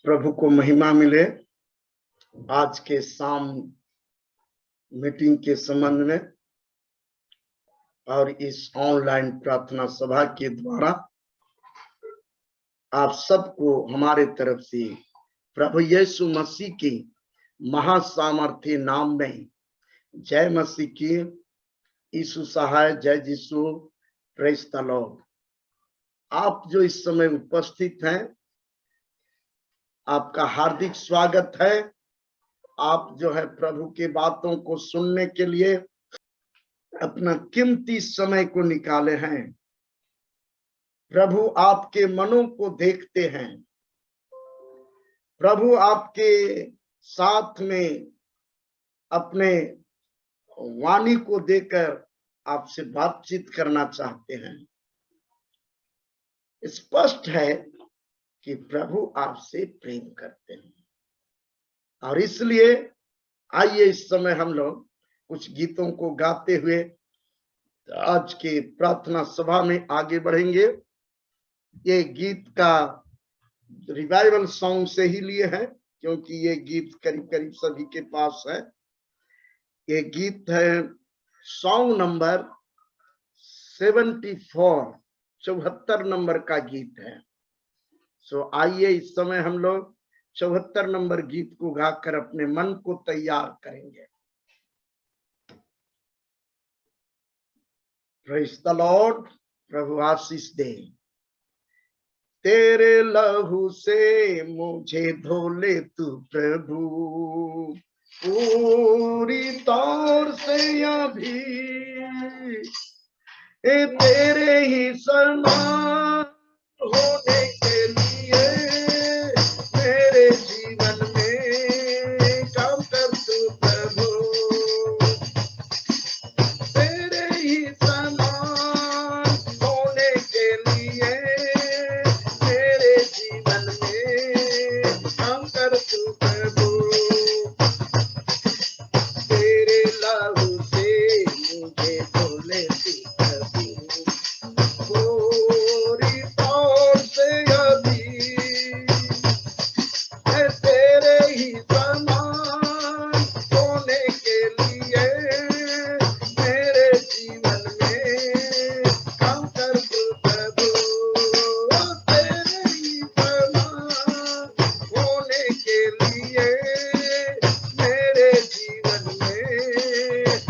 प्रभु को महिमा मिले। आज के शाम मीटिंग के संबंध में और इस ऑनलाइन प्रार्थना सभा के द्वारा आप सबको हमारे तरफ से प्रभु यीशु मसीह की महासामर्थ्य नाम में जय मसीह की। यीशु सहाय, जय यीशु, प्रेज द लॉर्ड। आप जो इस समय उपस्थित हैं, आपका हार्दिक स्वागत है। आप जो है प्रभु के बातों को सुनने के लिए अपना कीमती समय को निकाले हैं। प्रभु आपके मनों को देखते हैं। प्रभु आपके साथ में अपने वाणी को देकर आपसे बातचीत करना चाहते हैं। स्पष्ट है कि प्रभु आपसे प्रेम करते हैं और इसलिए आइए इस समय हम लोग कुछ गीतों को गाते हुए आज के प्रार्थना सभा में आगे बढ़ेंगे। ये गीत का रिवाइवल सॉन्ग से ही लिए हैं, क्योंकि ये गीत करीब करीब सभी के पास है। ये गीत है सॉन्ग नंबर 74, 74 नंबर का गीत है। सो आइए इस समय हम लोग 74 नंबर गीत को गाकर अपने मन को तैयार करेंगे। Praise the lord. प्रभु आशीष दे। तेरे लहू से मुझे धो ले तू प्रभु, पूरी तौर से अभी तेरे ही समान होने के लिए मेरे जीवन में काम कर तू प्रभु, तेरे ही समान होने के लिए मेरे जीवन में काम कर तू प्रभु। तेरे लहू से मुझे धो ले तू पूरी तौर से अभी तेरे ही समान होने के लिए मेरे जीवन में काम कर तू प्रभु, तेरे ही समान होने के लिए मेरे जीवन में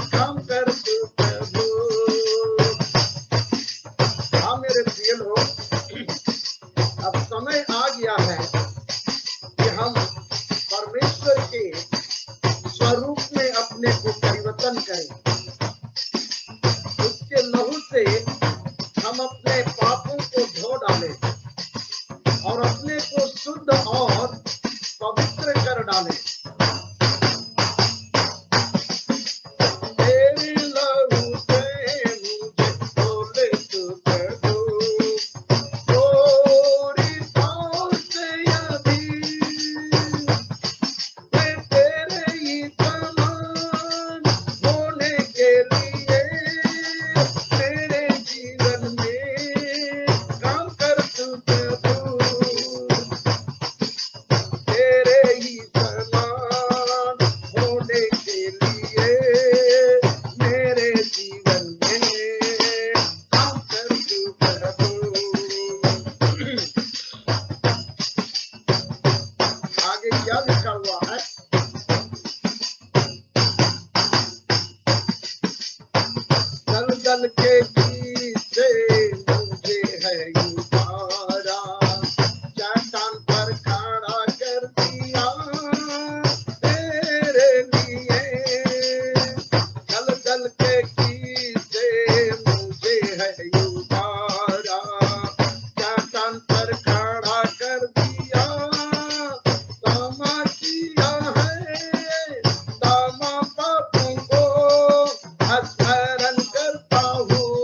काम कर तू प्रभु। हाँ मेरे प्रिय लोग, अब समय आ गया है कि हम परमेश्वर के स्वरूप में अपने को परिवर्तन करें। उसके लहू से हम अपने पापों को धो डालें और अपने को शुद्ध और पवित्र कर डालें। तेरे लहू से मुझे धो ले तू प्रभु, पूरी तौर से अभी तेरे ही समान होने के लिए मेरे जीवन में काम कर तू प्रभु, तेरे ही समान होने के लिए मेरे जीवन में काम कर तू प्रभु। आगे क्या लिखा हुआ है? दलदल के बीच से मुझे है उतारा, चट्टान पर खड़ा कर दिया तेरे लिए। दलदल के बीच से मुझे है उतारा, चट्टान पर खड़ा कर दिया। क्षमा किया है क्षमा पापों को स्मरण करता हूँ,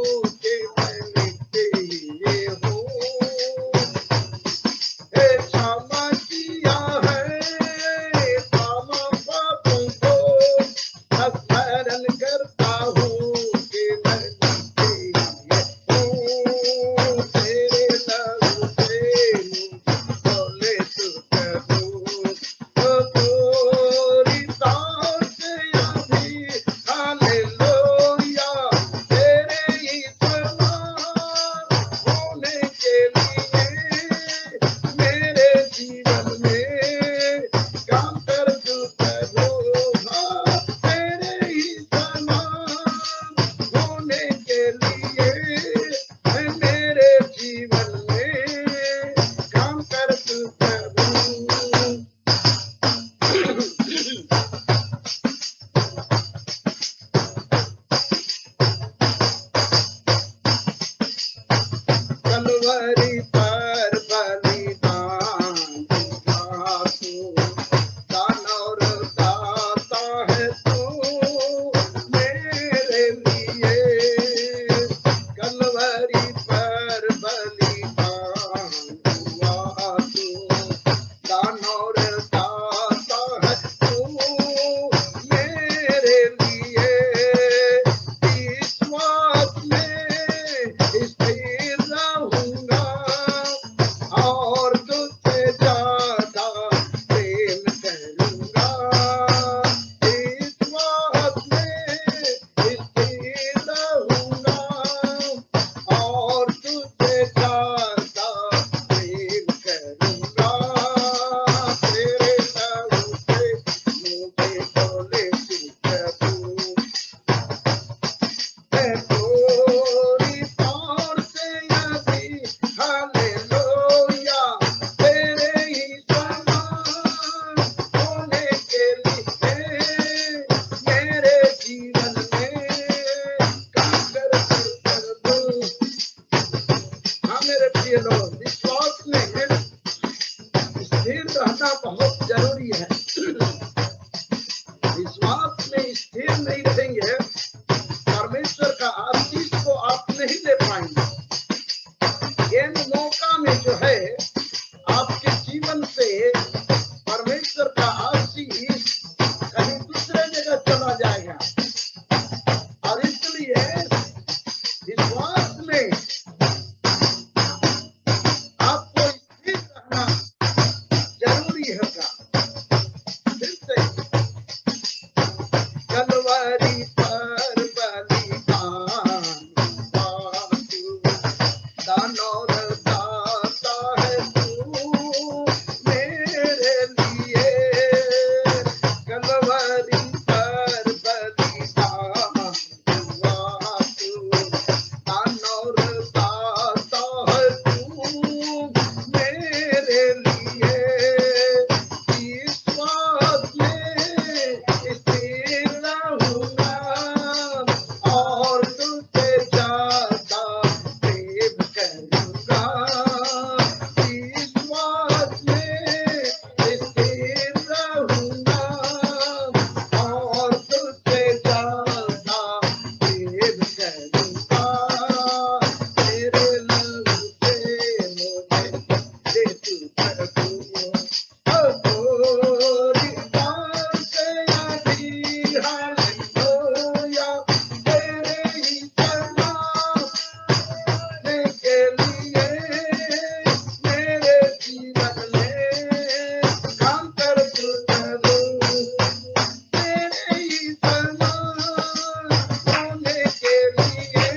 कलवरी पर बलिदान दिया तू, दान और दाता है तू मेरे लिए। कलवरी पर बलिदान हुआ तू, दान और दाता है तू मेरे लिए। विश्वास में स्थिर रहूंगा और तुझसे ज्यादा प्रेम करूंगा। विश्वास में स्थिर रहूंगा और तुझसे ज्यादा प्रेम करूंगा। तेरे लहू से मुझे धोले तू प्रभु, मैं थोड़ी तार से अभी हालेलुया तेरे ही समान होने के लिए मेरे जीवन में काम कर प्रभु। हाँ मेरे प्रिय लोग, विश्वास में स्थिर रहना बहुत जरूरी है। विश्वास में स्थिर नहीं रहेंगे, परमेश्वर का आशीष को आप नहीं ले पाएंगे। इन मौका में जो है आपके जीवन से परमेश्वर का आशीष कहीं दूसरे जगह चला जाएगा। और इसलिए विश्वास में आपको स्थिर रहना जरूरी होगा। फिर से कलवरी पर बलिदान हुआ तू, दान और दाता है तू मेरे लिए। कलवरी पर बलिदान हुआ तू, दान और दाता है तू मेरे लिए। विश्वास में स्थिर रहूंगा और तुझसे ज्यादा प्रेम करूंगा। विश्वास में स्थिर रहूंगा और तुझसे ज्यादा प्रेम करूंगा। तेरे लहू से मुझे दे तू प्रभु, थोड़ी तार से अभी हालेलुया तेरे ही समान होने के लिए मेरे जीवन में काम कर प्रभु। तेरे ही समान होने के लिए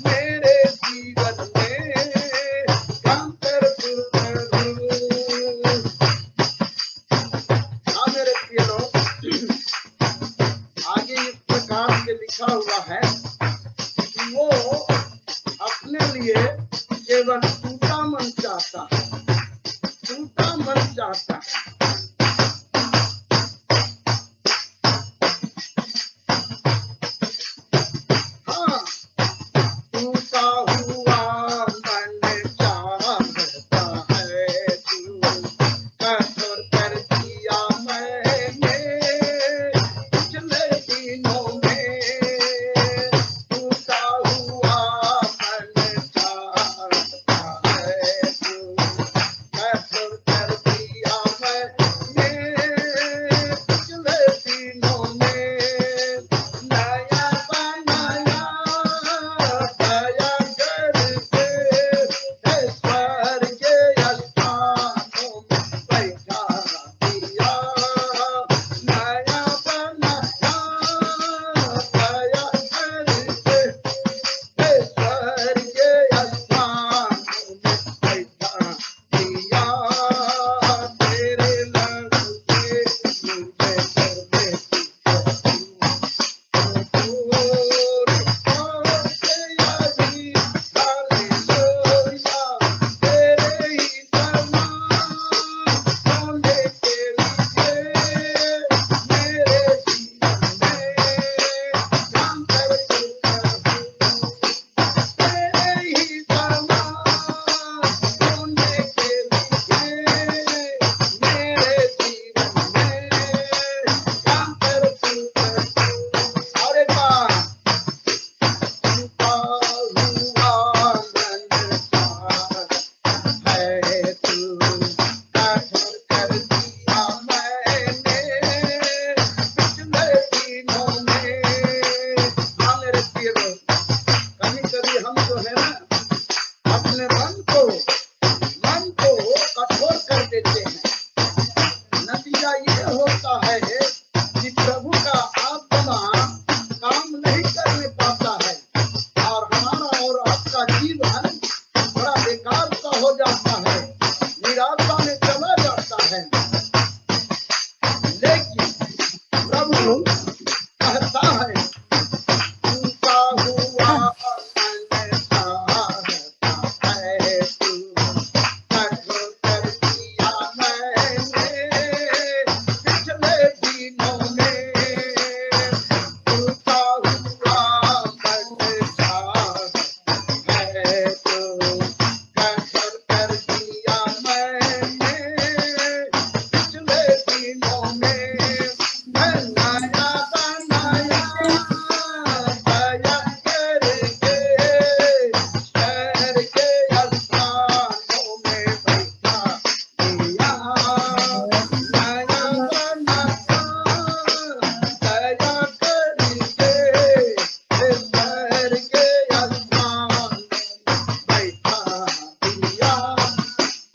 मेरे जीवन में काम कर प्रभु। हाँ मेरे प्रिय लोग, आगे इस प्रकार से लिखा हुआ है कि वो अपने लिए केवल टूटा मन चाहता है, टूटा मन चाहता है। हाँ, टूटा हुआ मन चाहता है तू, कठोर कर दिया मैंने पिछले दिनों में। टूटा हुआ मन चाहता है तू, कठोर कर दिया मैंने है, लेकिन प्रभु कहता है टूटा हुआ मन चाहता है तू, कठोर कर दिया मैंने पिछले दिनों में, टूटा हुआ मन चाहता है तू, कठोर कर दिया मैंने पिछले दिनों में, मैं नया बनाया दया करके शहर के स्थानों में बैठा दिया, नया बनाया दया करके शहर के स्थान में बैठा दिया,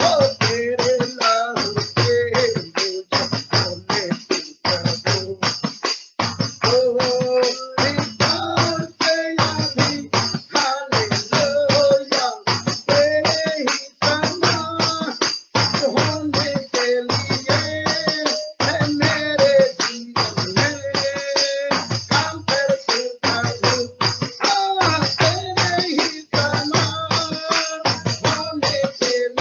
ओ तेरे लहू से मुझे खोले तू प्रभु, ओ निकाल के अभी हालेलुया, तेरे ही समान होने के लिए है मेरे जीवन में काम कर तू प्रभु, तेरे ही समान होने के लिए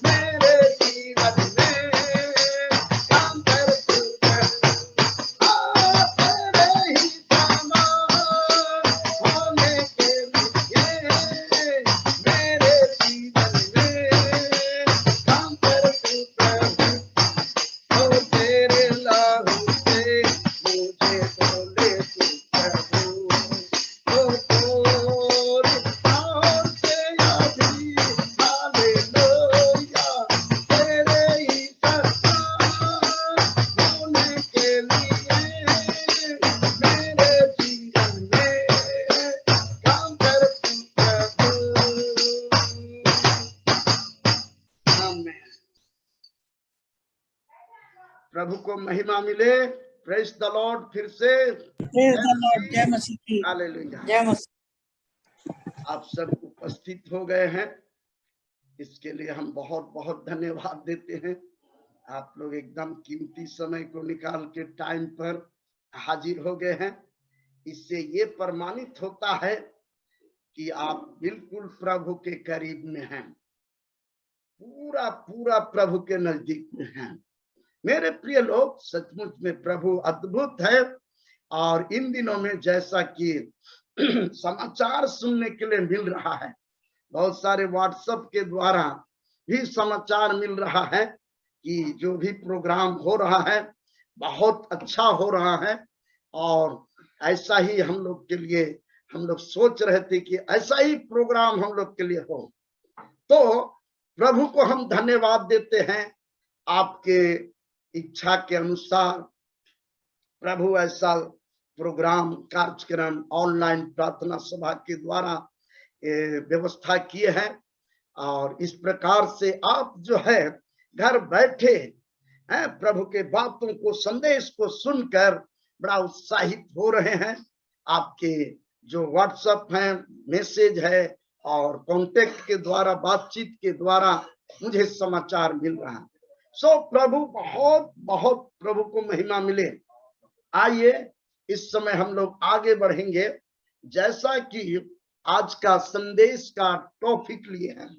मेरे जीवन में काम कर तू प्रभु, तेरे ही समान होने के लिए मेरे जीवन में काम कर तू प्रभु, ओ तेरे लहू से मुझे धोले तू प्रभु, ओ तोर नाम से अभी हालेलुया, तेरे ही समान होने के लिए मेरे जीवन में काम कर तू प्रभु। आमीन। प्रभु को महिमा मिले। Praise the Lord. फिर से प्रेज द लॉर्ड। जय मसीह। हालेलुया। जय मसीह। आप सब उपस्थित हो गए हैं, इसके लिए हम बहुत बहुत धन्यवाद देते हैं। आप लोग एकदम कीमती समय को निकाल के टाइम पर हाजिर हो गए हैं। इससे ये प्रमाणित होता है कि आप बिल्कुल प्रभु के करीब में हैं, पूरा पूरा प्रभु के नजदीक में हैं। मेरे प्रिय लोग, सचमुच में प्रभु अद्भुत है। और इन दिनों में जैसा कि समाचार सुनने के लिए मिल रहा है, बहुत सारे व्हाट्सएप के द्वारा भी समाचार मिल रहा है कि जो भी प्रोग्राम हो रहा है बहुत अच्छा हो रहा है। और ऐसा ही हम लोग के लिए, हम लोग सोच रहे थे कि ऐसा ही प्रोग्राम हम लोग के लिए हो। तो प्रभु को हम धन्यवाद देते हैं। आपके इच्छा के अनुसार प्रभु ऐसा प्रोग्राम, कार्यक्रम ऑनलाइन प्रार्थना सभा के द्वारा व्यवस्था किए हैं। और इस प्रकार से आप जो है घर बैठे हैं, प्रभु के बातों को, संदेश को सुनकर बड़ा उत्साहित हो रहे हैं। आपके जो व्हाट्सएप है, मैसेज है और कांटेक्ट के द्वारा, बातचीत के द्वारा मुझे समाचार मिल रहा है। सो प्रभु बहुत बहुत प्रभु को महिमा मिले। आइए इस समय हम लोग आगे बढ़ेंगे। जैसा कि आज का संदेश का टॉपिक लिए हैं,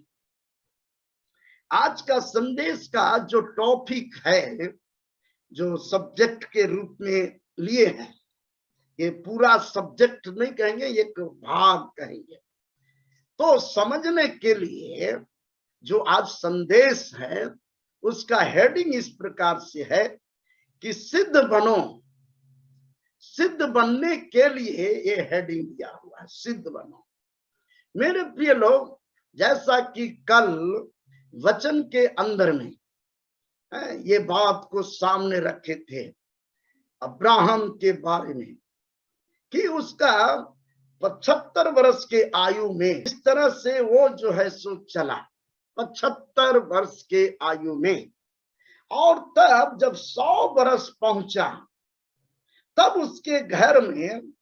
आज का संदेश का जो टॉपिक है, जो सब्जेक्ट के रूप में लिए हैं, ये पूरा सब्जेक्ट नहीं कहेंगे, एक भाग कहेंगे। तो समझने के लिए जो आज संदेश है उसका हेडिंग इस प्रकार से है कि सिद्ध बनो। सिद्ध बनने के लिए ये हेडिंग दिया हुआ है, सिद्ध बनो। मेरे प्रिय लोग, जैसा कि कल वचन के अंदर में ये बात को सामने रखे थे अब्राहम के बारे में कि उसका 75 वर्ष के आयु में इस तरह से वो जो है सो चला, 75 वर्ष के आयु में। और तब जब 100 वर्ष पहुंचा तब उसके घर में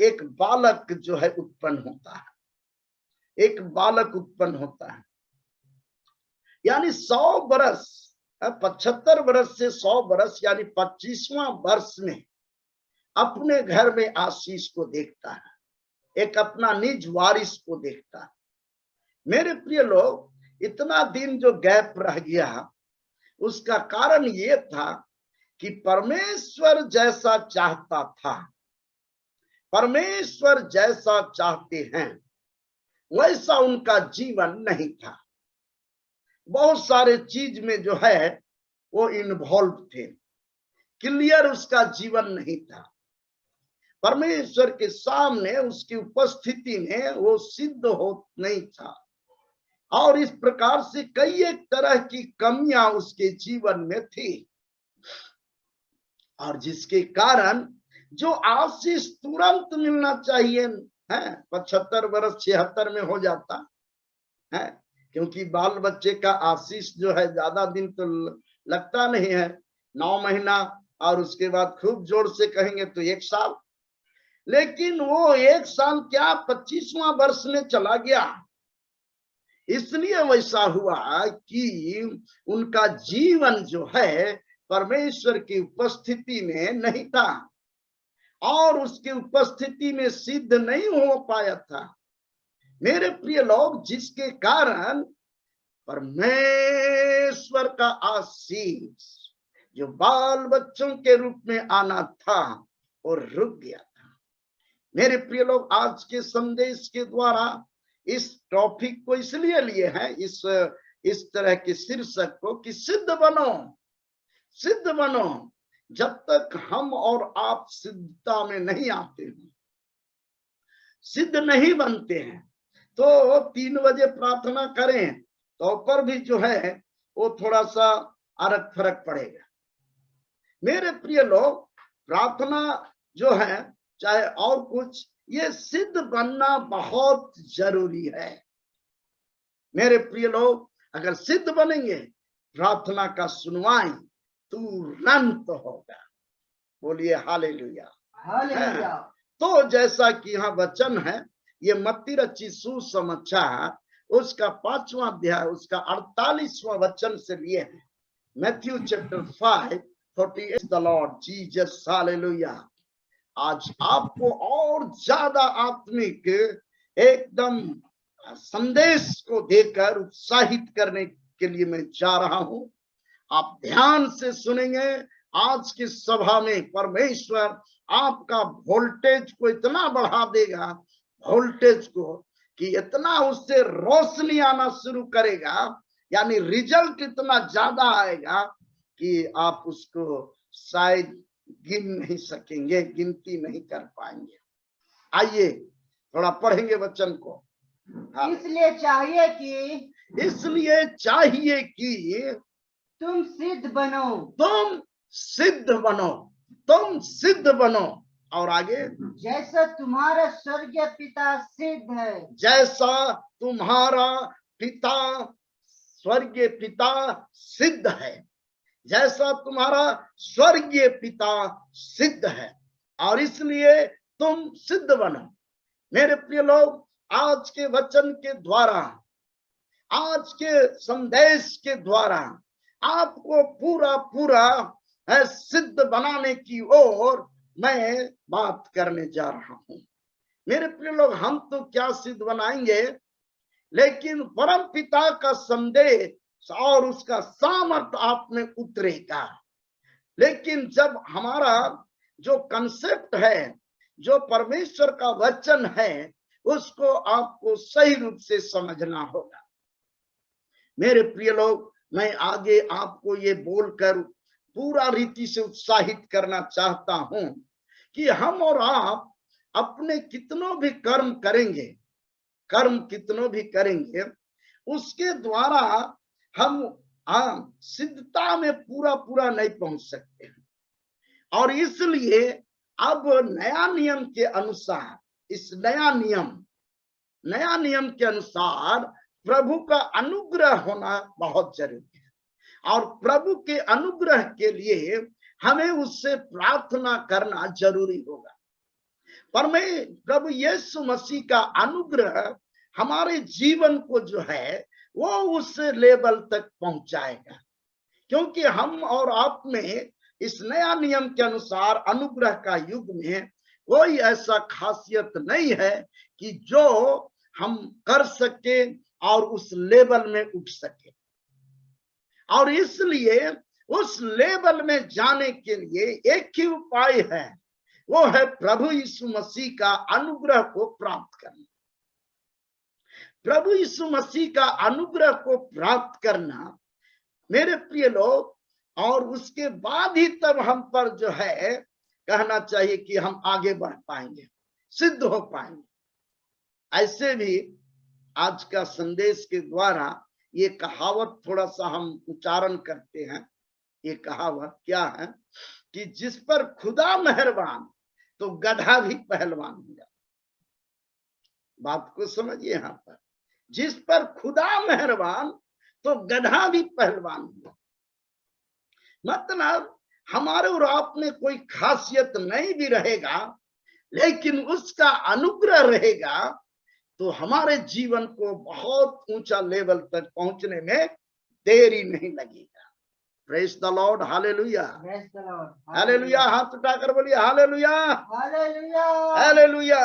एक बालक जो है उत्पन्न होता है, एक बालक उत्पन्न होता है। यानी 100 बरस, 75 बरस से 100 बरस यानी 25वां वर्ष में अपने घर में आशीष को देखता है, एक अपना निज वारिस को देखता है। मेरे प्रिय लोग, इतना दिन जो गैप रह गया उसका कारण ये था कि परमेश्वर जैसा चाहता था, परमेश्वर जैसा चाहते हैं वैसा उनका जीवन नहीं था। बहुत सारे चीज में जो है वो इन्वॉल्व थे, क्लियर उसका जीवन नहीं था। परमेश्वर के सामने उसकी उपस्थिति में वो सिद्ध हो नहीं था, और इस प्रकार से कई एक तरह की कमियां उसके जीवन में थी, और जिसके कारण जो आशीष तुरंत मिलना चाहिए है 75 वर्ष 76 में हो जाता है, क्योंकि बाल बच्चे का आशीष जो है ज्यादा दिन तो लगता नहीं है, 9 महीना, और उसके बाद खूब जोर से कहेंगे तो 1 साल। लेकिन वो 1 साल क्या 25वां वर्ष में चला गया, इसलिए वैसा हुआ कि उनका जीवन जो है परमेश्वर की उपस्थिति में नहीं था, और उसकी उपस्थिति में सिद्ध नहीं हो पाया था। मेरे प्रिय लोग, जिसके कारण परमेश्वर का आशीष जो बाल बच्चों के रूप में आना था और रुक गया था। मेरे प्रिय लोग, आज के संदेश के द्वारा इस टॉपिक को इसलिए लिए हैं, इस तरह के शीर्षक को, कि सिद्ध बनो, सिद्ध बनो। जब तक हम और आप सिद्धता में नहीं आते हैं, सिद्ध नहीं बनते हैं, तो 3 बजे प्रार्थना करें तो पर भी जो है वो थोड़ा सा फर्क फर्क पड़ेगा। मेरे प्रिय लोग, प्रार्थना जो है चाहे और कुछ, ये सिद्ध बनना बहुत जरूरी है। मेरे प्रिय लोग, अगर सिद्ध बनेंगे, प्रार्थना का सुनवाई तुरंत होगा। बोलिए हालेलुया, हालेलुया। तो जैसा कि यहाँ वचन है, ये मत्ती रचित सुसमाचार उसका 5वां अध्याय उसका 48वां वचन से लिए है। Matthew chapter 5:48 the Lord Jesus, hallelujah. आज आपको और ज्यादा आत्मिक एकदम संदेश को देकर उत्साहित करने के लिए मैं जा रहा हूं। आप ध्यान से सुनेंगे। आज की सभा में परमेश्वर आपका वोल्टेज को इतना बढ़ा देगा, वोल्टेज को, कि इतना उससे रोशनी आना शुरू करेगा, यानी रिजल्ट इतना ज्यादा आएगा कि आप उसको शायद गिन नहीं सकेंगे, गिनती नहीं कर पाएंगे। आइए थोड़ा पढ़ेंगे वचन को। इसलिए चाहिए कि तुम सिद्ध बनो, तुम सिद्ध बनो, तुम सिद्ध बनो। और आगे, जैसा तुम्हारा स्वर्गीय पिता सिद्ध है, जैसा तुम्हारा पिता स्वर्गीय पिता सिद्ध है, जैसा तुम्हारा स्वर्गीय पिता सिद्ध है, और इसलिए तुम सिद्ध बनो। मेरे प्रिय लोग, आज के वचन के द्वारा, आज के संदेश के द्वारा आपको पूरा पूरा सिद्ध बनाने की ओर मैं बात करने जा रहा हूं। मेरे प्रिय लोग, हम तो क्या सिद्ध बनाएंगे, लेकिन परम पिता का संदेश और उसका सामर्थ्य आप में उतरेगा। लेकिन जब हमारा जो कंसेप्ट है, जो परमेश्वर का वचन है, उसको आपको सही रूप से समझना होगा। मेरे प्रिय लोग, मैं आगे आपको ये बोलकर पूरा रीति से उत्साहित करना चाहता हूं कि हम और आप अपने कितनों भी कर्म करेंगे, कर्म कितनों भी करेंगे, उसके द्वारा हम सिद्धता में पूरा पूरा नहीं पहुंच सकते हैं। और इसलिए अब नया नियम के अनुसार, इस नया नियम के अनुसार प्रभु का अनुग्रह होना बहुत जरूरी है, और प्रभु के अनुग्रह के लिए हमें उससे प्रार्थना करना जरूरी होगा। प्रभु यीशु मसीह का अनुग्रह हमारे जीवन को जो है वो उस लेवल तक पहुंचाएगा। क्योंकि हम और आप में इस नया नियम के अनुसार अनुग्रह का युग में कोई ऐसा खासियत नहीं है कि जो हम कर सके और उस लेवल में उठ सके। और इसलिए उस लेवल में जाने के लिए एक ही उपाय है, वो है प्रभु यीशु मसीह का अनुग्रह को प्राप्त करना। प्रभु यीशु मसीह का अनुग्रह को प्राप्त करना मेरे प्रिय लोग, और उसके बाद ही तब हम पर जो है कहना चाहिए कि हम आगे बढ़ पाएंगे, सिद्ध हो पाएंगे। ऐसे भी आज का संदेश के द्वारा ये कहावत थोड़ा सा हम उच्चारण करते हैं। ये कहावत क्या है कि जिस पर खुदा मेहरबान तो गधा भी पहलवान हो जाता। बात को समझिए, यहां पर जिस पर खुदा मेहरबान तो गधा भी पहलवान हो। मतलब हमारे और आप में कोई खासियत नहीं भी रहेगा, लेकिन उसका अनुग्रह रहेगा तो हमारे जीवन को बहुत ऊंचा लेवल तक पहुंचने में देरी नहीं लगेगा। Praise the lord, hallelujah, hallelujah. हाथ उठाकर बोलिए हालेलुया, हालेलुया, हालेलुया।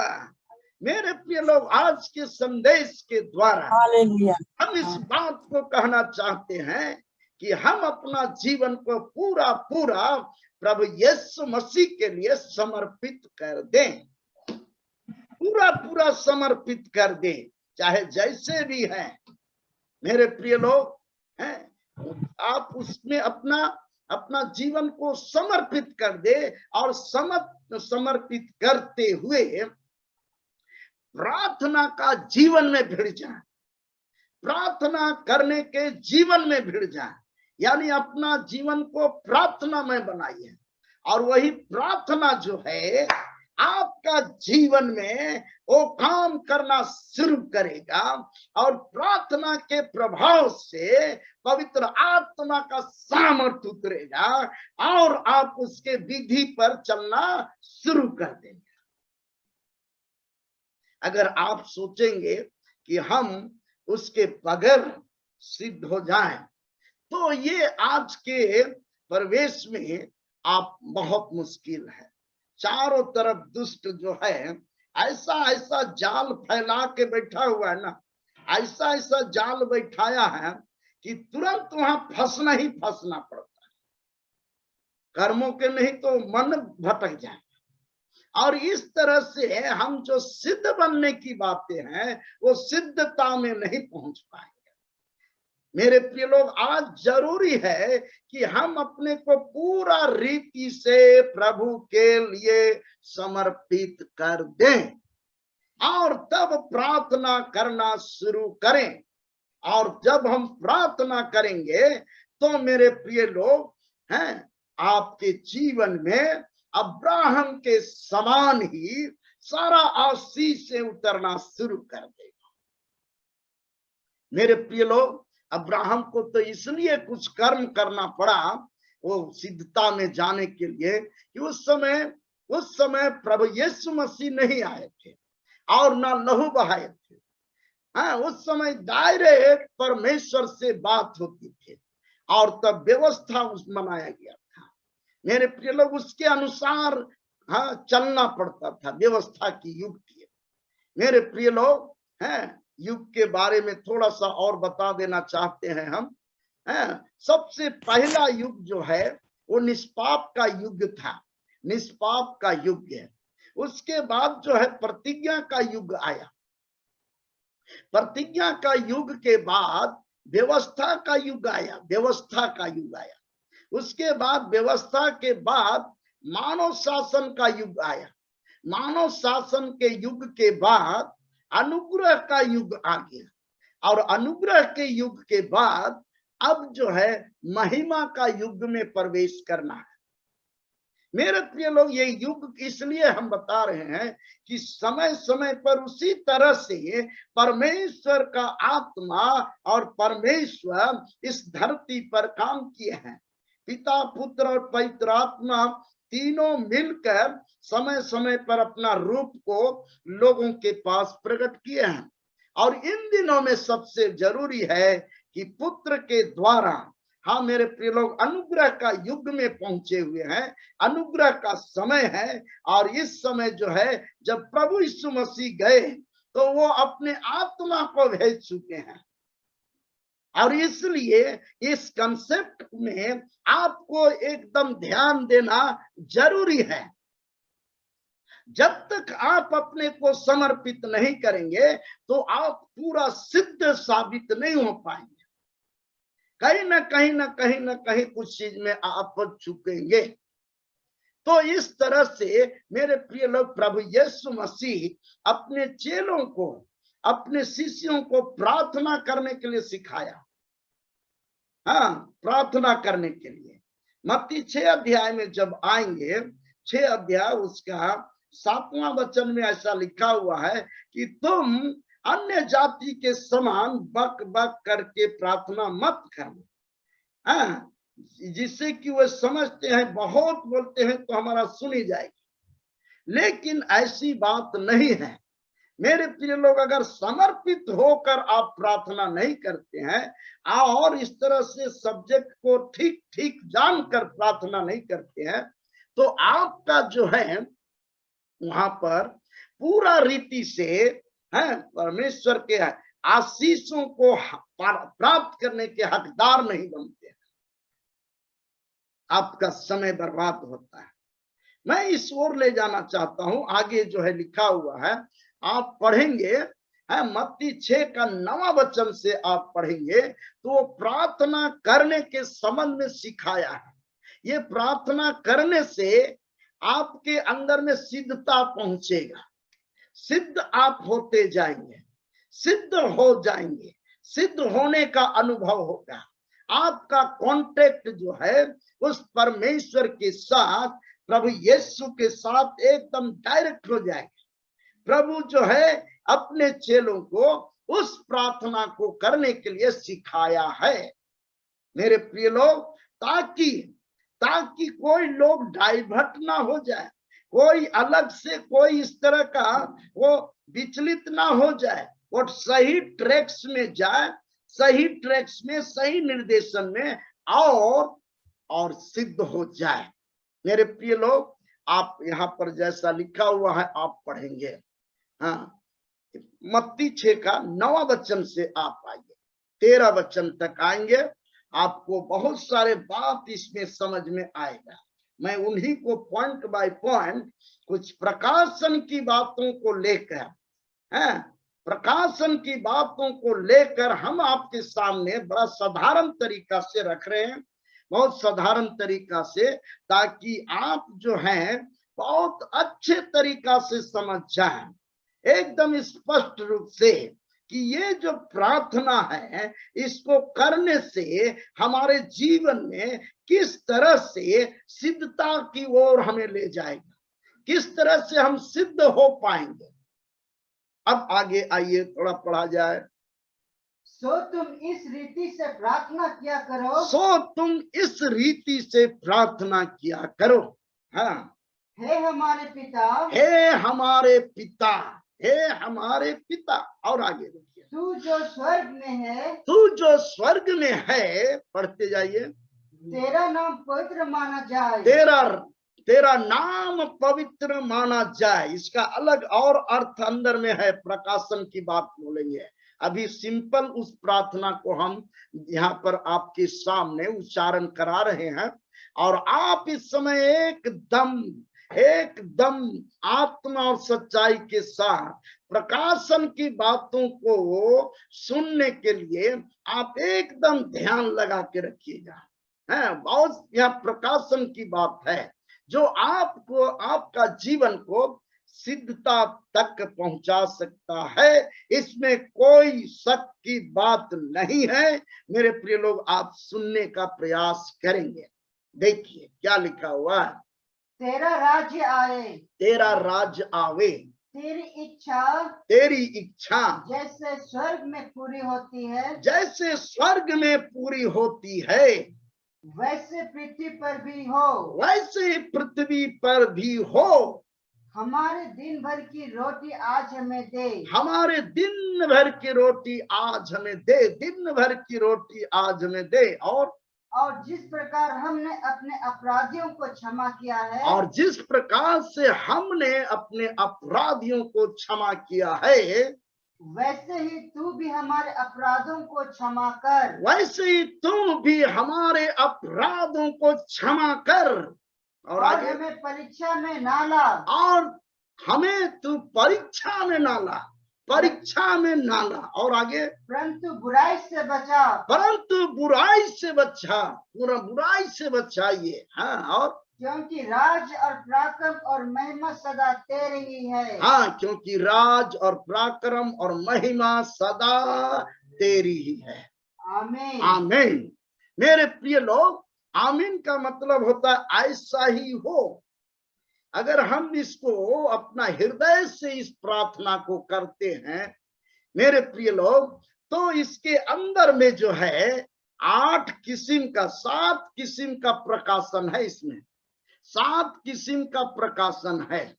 मेरे प्रिय लोग, आज के संदेश के द्वारा हम इस बात को कहना चाहते हैं कि हम अपना जीवन को पूरा पूरा प्रभु यीशु मसीह के लिए समर्पित कर दें, पूरा पूरा समर्पित कर दें, चाहे जैसे भी है। मेरे प्रिय लोग हैं, आप उसमें अपना अपना जीवन को समर्पित कर दे और समर्पित करते हुए प्रार्थना का जीवन में भिड़ जाए, प्रार्थना करने के जीवन में भिड़ जाए। यानी अपना जीवन को प्रार्थना में बनाइए, और वही प्रार्थना जो है आपका जीवन में वो काम करना शुरू करेगा, और प्रार्थना के प्रभाव से पवित्र आत्मा का सामर्थ्य उतरेगा और आप उसके विधि पर चलना शुरू कर देंगे। अगर आप सोचेंगे कि हम उसके बगैर सिद्ध हो जाएं, तो ये आज के प्रवेश में आप बहुत मुश्किल है। चारों तरफ दुष्ट जो है ऐसा ऐसा जाल फैला के बैठा हुआ है ना, ऐसा ऐसा जाल बैठाया है कि तुरंत वहां फंसना ही फंसना पड़ता है। कर्मों के नहीं तो मन भटक जाए। और इस तरह से हम जो सिद्ध बनने की बातें हैं वो सिद्धता में नहीं पहुंच पाएंगे। मेरे प्रिय लोग, आज जरूरी है कि हम अपने को पूरा रीति से प्रभु के लिए समर्पित कर दें और तब प्रार्थना करना शुरू करें। और जब हम प्रार्थना करेंगे तो मेरे प्रिय लोग हैं, आपके जीवन में अब्राहम के समान ही सारा आशीष से उतरना शुरू कर देगा। मेरे प्रिय लोग, अब्राहम को तो इसलिए कुछ कर्म करना पड़ा वो सिद्धता में जाने के लिए कि उस समय प्रभु यीशु मसीह नहीं आए थे और ना लहू बहाए थे। हाँ, उस समय डायरेक्ट परमेश्वर से बात होती थी और तब व्यवस्था बनाया गया था। मेरे प्रिय लोग, उसके अनुसार हाँ चलना पड़ता था, व्यवस्था की युग थी। मेरे प्रिय लोग हैं, युग के बारे में थोड़ा सा और बता देना चाहते हैं हम। सबसे पहला युग जो है वो निष्पाप का युग था, निष्पाप का युग है। उसके बाद जो है प्रतिज्ञा का युग आया, प्रतिज्ञा का युग के बाद व्यवस्था का युग आया, व्यवस्था का युग आया। उसके बाद व्यवस्था के बाद मानव शासन का युग आया, मानव शासन के युग के बाद अनुग्रह का युग आ गया, और अनुग्रह के युग के बाद अब जो है महिमा का युग में प्रवेश करना है। मेरे प्रिय लोग, ये युग इसलिए हम बता रहे हैं कि समय समय पर उसी तरह से परमेश्वर का आत्मा और परमेश्वर इस धरती पर काम किए हैं। पिता, पुत्र और पवित्र आत्मा तीनों मिलकर समय समय पर अपना रूप को लोगों के पास प्रकट किए हैं। और इन दिनों में सबसे जरूरी है कि पुत्र के द्वारा, हाँ मेरे प्रिय लोग, अनुग्रह का युग में पहुंचे हुए हैं, अनुग्रह का समय है। और इस समय जो है, जब प्रभु यीशु मसीह गए तो वो अपने आत्मा को भेज चुके हैं। और इसलिए इस कंसेप्ट में आपको एकदम ध्यान देना जरूरी है। जब तक आप अपने को समर्पित नहीं करेंगे तो आप पूरा सिद्ध साबित नहीं हो पाएंगे। कहीं ना कहीं कुछ चीज में आप चुकेंगे। तो इस तरह से मेरे प्रिय लोग, प्रभु यीशु मसीह अपने चेलों को, अपने शिष्यों को प्रार्थना करने के लिए सिखाया। हाँ, प्रार्थना करने के लिए। मत्ती 6 अध्याय में जब आएंगे, 6 अध्याय उसका 7वां वचन में ऐसा लिखा हुआ है कि तुम अन्य जाति के समान बक बक करके प्रार्थना मत करना, हाँ, जिससे कि वे समझते हैं बहुत बोलते हैं तो हमारा सुनी जाएगी। लेकिन ऐसी बात नहीं है मेरे प्रिय लोग। अगर समर्पित होकर आप प्रार्थना नहीं करते हैं और इस तरह से सब्जेक्ट को ठीक ठीक जानकर प्रार्थना नहीं करते हैं, तो आपका जो है वहां पर पूरा रीति से है परमेश्वर के आशीषों को प्राप्त करने के हकदार नहीं बनते हैं। आपका समय बर्बाद होता है। मैं इस ओर ले जाना चाहता हूं। आगे जो है लिखा हुआ है, आप पढ़ेंगे है मत्ती 6 का 9वां वचन से आप पढ़ेंगे तो प्रार्थना करने के संबंध में सिखाया है। ये प्रार्थना करने से आपके अंदर में सिद्धता पहुंचेगा, सिद्ध आप होते जाएंगे, सिद्ध हो जाएंगे, सिद्ध होने का अनुभव होगा। आपका कांटेक्ट जो है उस परमेश्वर के साथ, प्रभु यीशु के साथ एकदम डायरेक्ट हो जाएगा। प्रभु जो है अपने चेलों को उस प्रार्थना को करने के लिए सिखाया है मेरे प्रिय लोग, ताकि कोई लोग डाइवर्ट ना हो जाए, कोई अलग से कोई इस तरह का वो विचलित ना हो जाए, वो सही ट्रैक्स में जाए, सही ट्रैक्स में, सही निर्देशन में और सिद्ध हो जाए। मेरे प्रिय लोग, आप यहाँ पर जैसा लिखा हुआ है आप पढ़ेंगे। हाँ, मत्ती 6 का 9वां वचन से आप आइए, 13 वचन तक आएंगे। आपको बहुत सारे बात इसमें समझ में आएगा। मैं उन्हीं को पॉइंट बाय पॉइंट कुछ प्रकाशन की बातों को लेकर, प्रकाशन की बातों को लेकर हम आपके सामने बड़ा साधारण तरीका से रख रहे हैं, बहुत साधारण तरीका से, ताकि आप जो हैं बहुत अच्छे तरीका से समझ जाएं, एकदम स्पष्ट रूप से कि ये जो प्रार्थना है इसको करने से हमारे जीवन में किस तरह से सिद्धता की ओर हमें ले जाएगा, किस तरह से हम सिद्ध हो पाएंगे। अब आगे आइए, थोड़ा पढ़ा जाए। सो तुम इस रीति से प्रार्थना किया करो, सो तुम इस रीति से प्रार्थना किया करो। हाँ, हे हमारे पिता, हे हमारे पिता, हे हमारे पिता। और आगे देखिए, तू जो स्वर्ग में है, तू जो स्वर्ग में है, पढ़ते जाइए, तेरा नाम पवित्र माना जाए, तेरा नाम पवित्र माना जाए। इसका अलग और अर्थ अंदर में है, प्रकाशन की बात बोलेंगे। अभी सिंपल उस प्रार्थना को हम यहाँ पर आपके सामने उच्चारण करा रहे हैं, और आप इस समय एकदम आत्मा और सच्चाई के साथ प्रकाशन की बातों को सुनने के लिए आप एकदम ध्यान लगा के रखिएगा। है बहुत यहाँ प्रकाशन की बात है जो आपको, आपका जीवन को सिद्धता तक पहुंचा सकता है। इसमें कोई शक की बात नहीं है। मेरे प्रिय लोग, आप सुनने का प्रयास करेंगे। देखिए क्या लिखा हुआ है, तेरा राज्य आए, तेरा राज्य आवे, तेरी इच्छा जैसे स्वर्ग में पूरी होती है, जैसे स्वर्ग में पूरी होती है, वैसे पृथ्वी पर भी हो, वैसे पृथ्वी पर भी हो। हमारे दिन भर की रोटी आज हमें दे। हमारे दिन भर की रोटी आज हमें दे, दिन भर की रोटी आज हमें दे। और जिस प्रकार हमने अपने अपराधियों को क्षमा किया है, और जिस प्रकार से हमने अपने अपराधियों को क्षमा किया है, वैसे ही तू भी हमारे अपराधों को क्षमा कर। वैसे ही तुम भी हमारे अपराधों को क्षमा कर। और आगे, हमें परीक्षा में ना ला। और हमें तू परीक्षा में ना ला, परीक्षा में ना ला। और आगे, परंतु बुराई से बचा। परंतु बुराई से बचा, पूरा बुराई से बचाइए। हाँ, और क्योंकि राज और पराक्रम और महिमा सदा तेरी ही है। हाँ, क्योंकि राज और पराक्रम और महिमा सदा तेरी ही है। आमीन। आमीन। मेरे प्रिय लोग, आमीन का मतलब होता है ऐसा ही हो। अगर हम इसको अपना हृदय से इस प्रार्थना को करते हैं मेरे प्रिय लोग, तो इसके अंदर में जो है 8 किस्म का, 7 किस्म का प्रकाशन है। इसमें 7 किस्म का प्रकाशन है।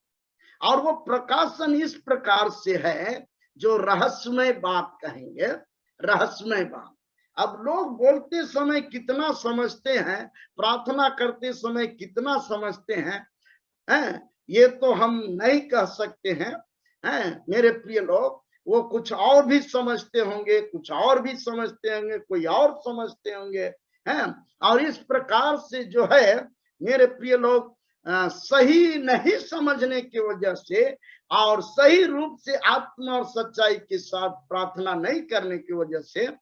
और वो प्रकाशन इस प्रकार से है, जो रहस्यमय बात कहेंगे, रहस्यमय बात। अब लोग बोलते समय कितना समझते हैं, प्रार्थना करते समय कितना समझते हैं, ये तो हम नहीं कह सकते हैं। मेरे प्रिय लोग, वो कुछ और भी समझते होंगे, कुछ और भी समझते होंगे, कोई और समझते होंगे, हैं। और इस प्रकार से जो है मेरे प्रिय लोग, सही नहीं समझने की वजह से और सही रूप से आत्मा और सच्चाई के साथ प्रार्थना नहीं करने की वजह से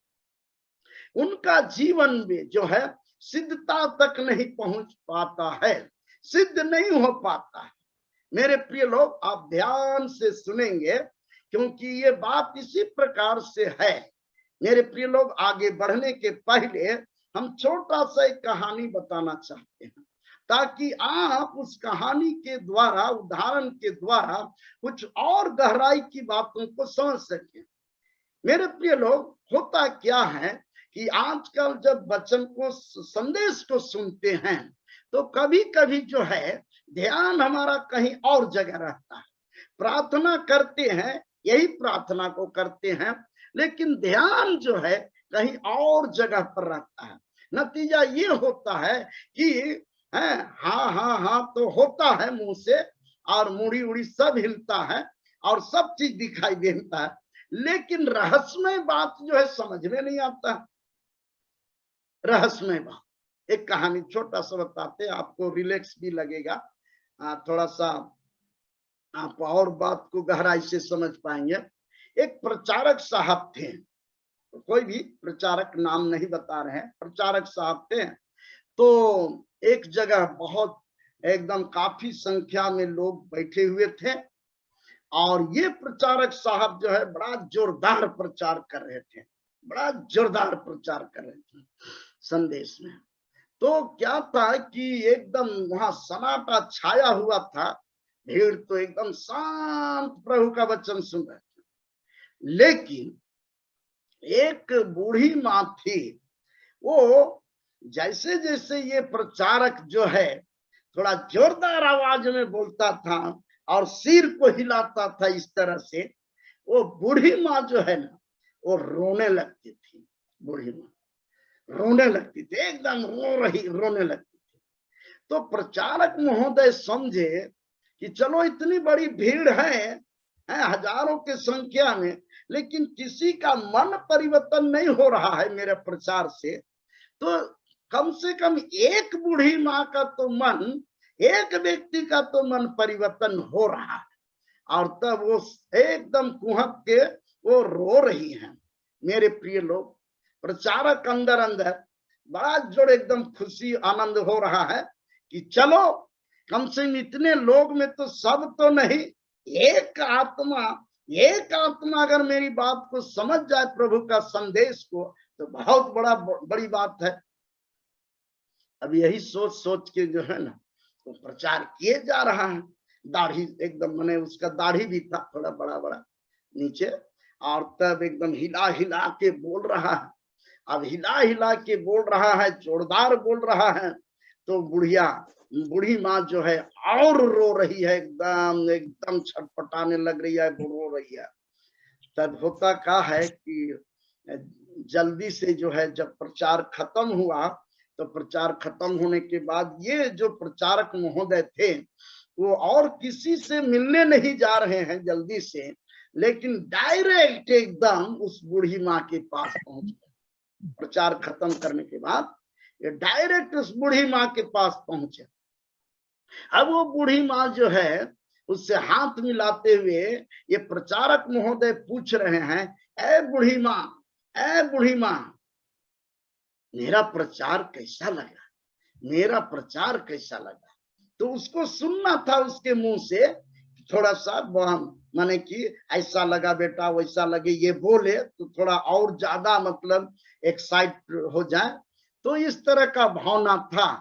उनका जीवन में जो है सिद्धता तक नहीं पहुंच पाता है, सिद्ध नहीं हो पाता है। मेरे प्रिय लोग, आप ध्यान से सुनेंगे, क्योंकि ये बात इसी प्रकार से है। मेरे प्रिय लोग, आगे बढ़ने के पहले हम छोटा सा एक कहानी बताना चाहते हैं, ताकि आप उस कहानी के द्वारा, उदाहरण के द्वारा कुछ और गहराई की बातों को समझ सकें। मेरे प्रिय लोग, होता क्या है कि आजकल जब वचन को, संदेश को सुनते हैं, तो कभी कभी जो है ध्यान हमारा कहीं और जगह रहता है। प्रार्थना करते हैं, यही प्रार्थना को करते हैं, लेकिन ध्यान जो है कहीं और जगह पर रहता है। नतीजा ये होता है कि हाँ हाँ हाँ तो होता है मुंह से, और मुड़ी उड़ी सब हिलता है और सब चीज दिखाई देता है, लेकिन रहस्यमय बात जो है समझ में नहीं आता। रहस्यमय बात, एक कहानी छोटा सा बताते हैं, आपको रिलैक्स भी लगेगा, थोड़ा सा आप और बात को गहराई से समझ पाएंगे। एक प्रचारक साहब थे, कोई भी प्रचारक, नाम नहीं बता रहे हैं, प्रचारक साहब थे। तो एक जगह बहुत एकदम काफी संख्या में लोग बैठे हुए थे, और ये प्रचारक साहब जो है बड़ा जोरदार प्रचार कर रहे थे, बड़ा जोरदार प्रचार कर रहे थे संदेश में। तो क्या था कि एकदम वहां सन्नाटा छाया हुआ था, भीड़ तो एकदम शांत प्रभु का वचन सुन रहे थे। लेकिन एक बूढ़ी माँ थी, वो जैसे जैसे ये प्रचारक जो है थोड़ा जोरदार आवाज में बोलता था और सिर को हिलाता था इस तरह से, वो बूढ़ी माँ जो है ना, वो रोने लगती थी। बूढ़ी माँ रोने लगती थी, एकदम रोने लगती थी। तो प्रचारक महोदय समझे कि चलो इतनी बड़ी भीड़ है, हजारों की संख्या में, लेकिन किसी का मन परिवर्तन नहीं हो रहा है मेरे प्रचार से, तो कम से कम एक बूढ़ी माँ का तो मन, एक व्यक्ति का तो मन परिवर्तन हो रहा है। और तब वो एकदम कुहक के वो रो रही हैं। मेरे प्रिय लोग, प्रचारक अंदर अंदर बड़ा जोर एकदम खुशी आनंद हो रहा है कि चलो कम से कम इतने लोग में तो सब तो नहीं, एक आत्मा अगर मेरी बात को समझ जाए, प्रभु का संदेश को, तो बहुत बड़ी बात है। अब यही सोच सोच के जो है ना, तो प्रचार किए जा रहा है। दाढ़ी एकदम, मैंने उसका दाढ़ी भी था थोड़ा बड़ा बड़ा नीचे, और तब एकदम हिला हिला के बोल रहा है। अब हिला हिला के बोल रहा है, जोरदार बोल रहा है। तो बुढ़िया बूढ़ी माँ जो है और रो रही है, एकदम एकदम छटपटाने लग रही है, रो रही है। तब होता क्या है कि जल्दी से जो है जब प्रचार खत्म हुआ, तो प्रचार खत्म होने के बाद ये जो प्रचारक महोदय थे वो और किसी से मिलने नहीं जा रहे हैं जल्दी से, लेकिन डायरेक्ट एकदम उस बूढ़ी माँ के पास पहुंच गए। प्रचार खत्म करने के बाद ये डायरेक्ट उस बूढ़ी माँ के पास पहुंचे। अब वो बूढ़ी माँ जो है उससे हाथ मिलाते हुए ये प्रचारक महोदय पूछ रहे हैं, ए बूढ़ी माँ, ए बूढ़ी माँ, मेरा प्रचार कैसा लगा, मेरा प्रचार कैसा लगा। तो उसको सुनना था उसके मुंह से, थोड़ा सा माने कि ऐसा लगा बेटा, वैसा लगे, ये बोले तो थोड़ा और ज्यादा मतलब एक्साइट हो जाए। तो इस तरह का भावना था।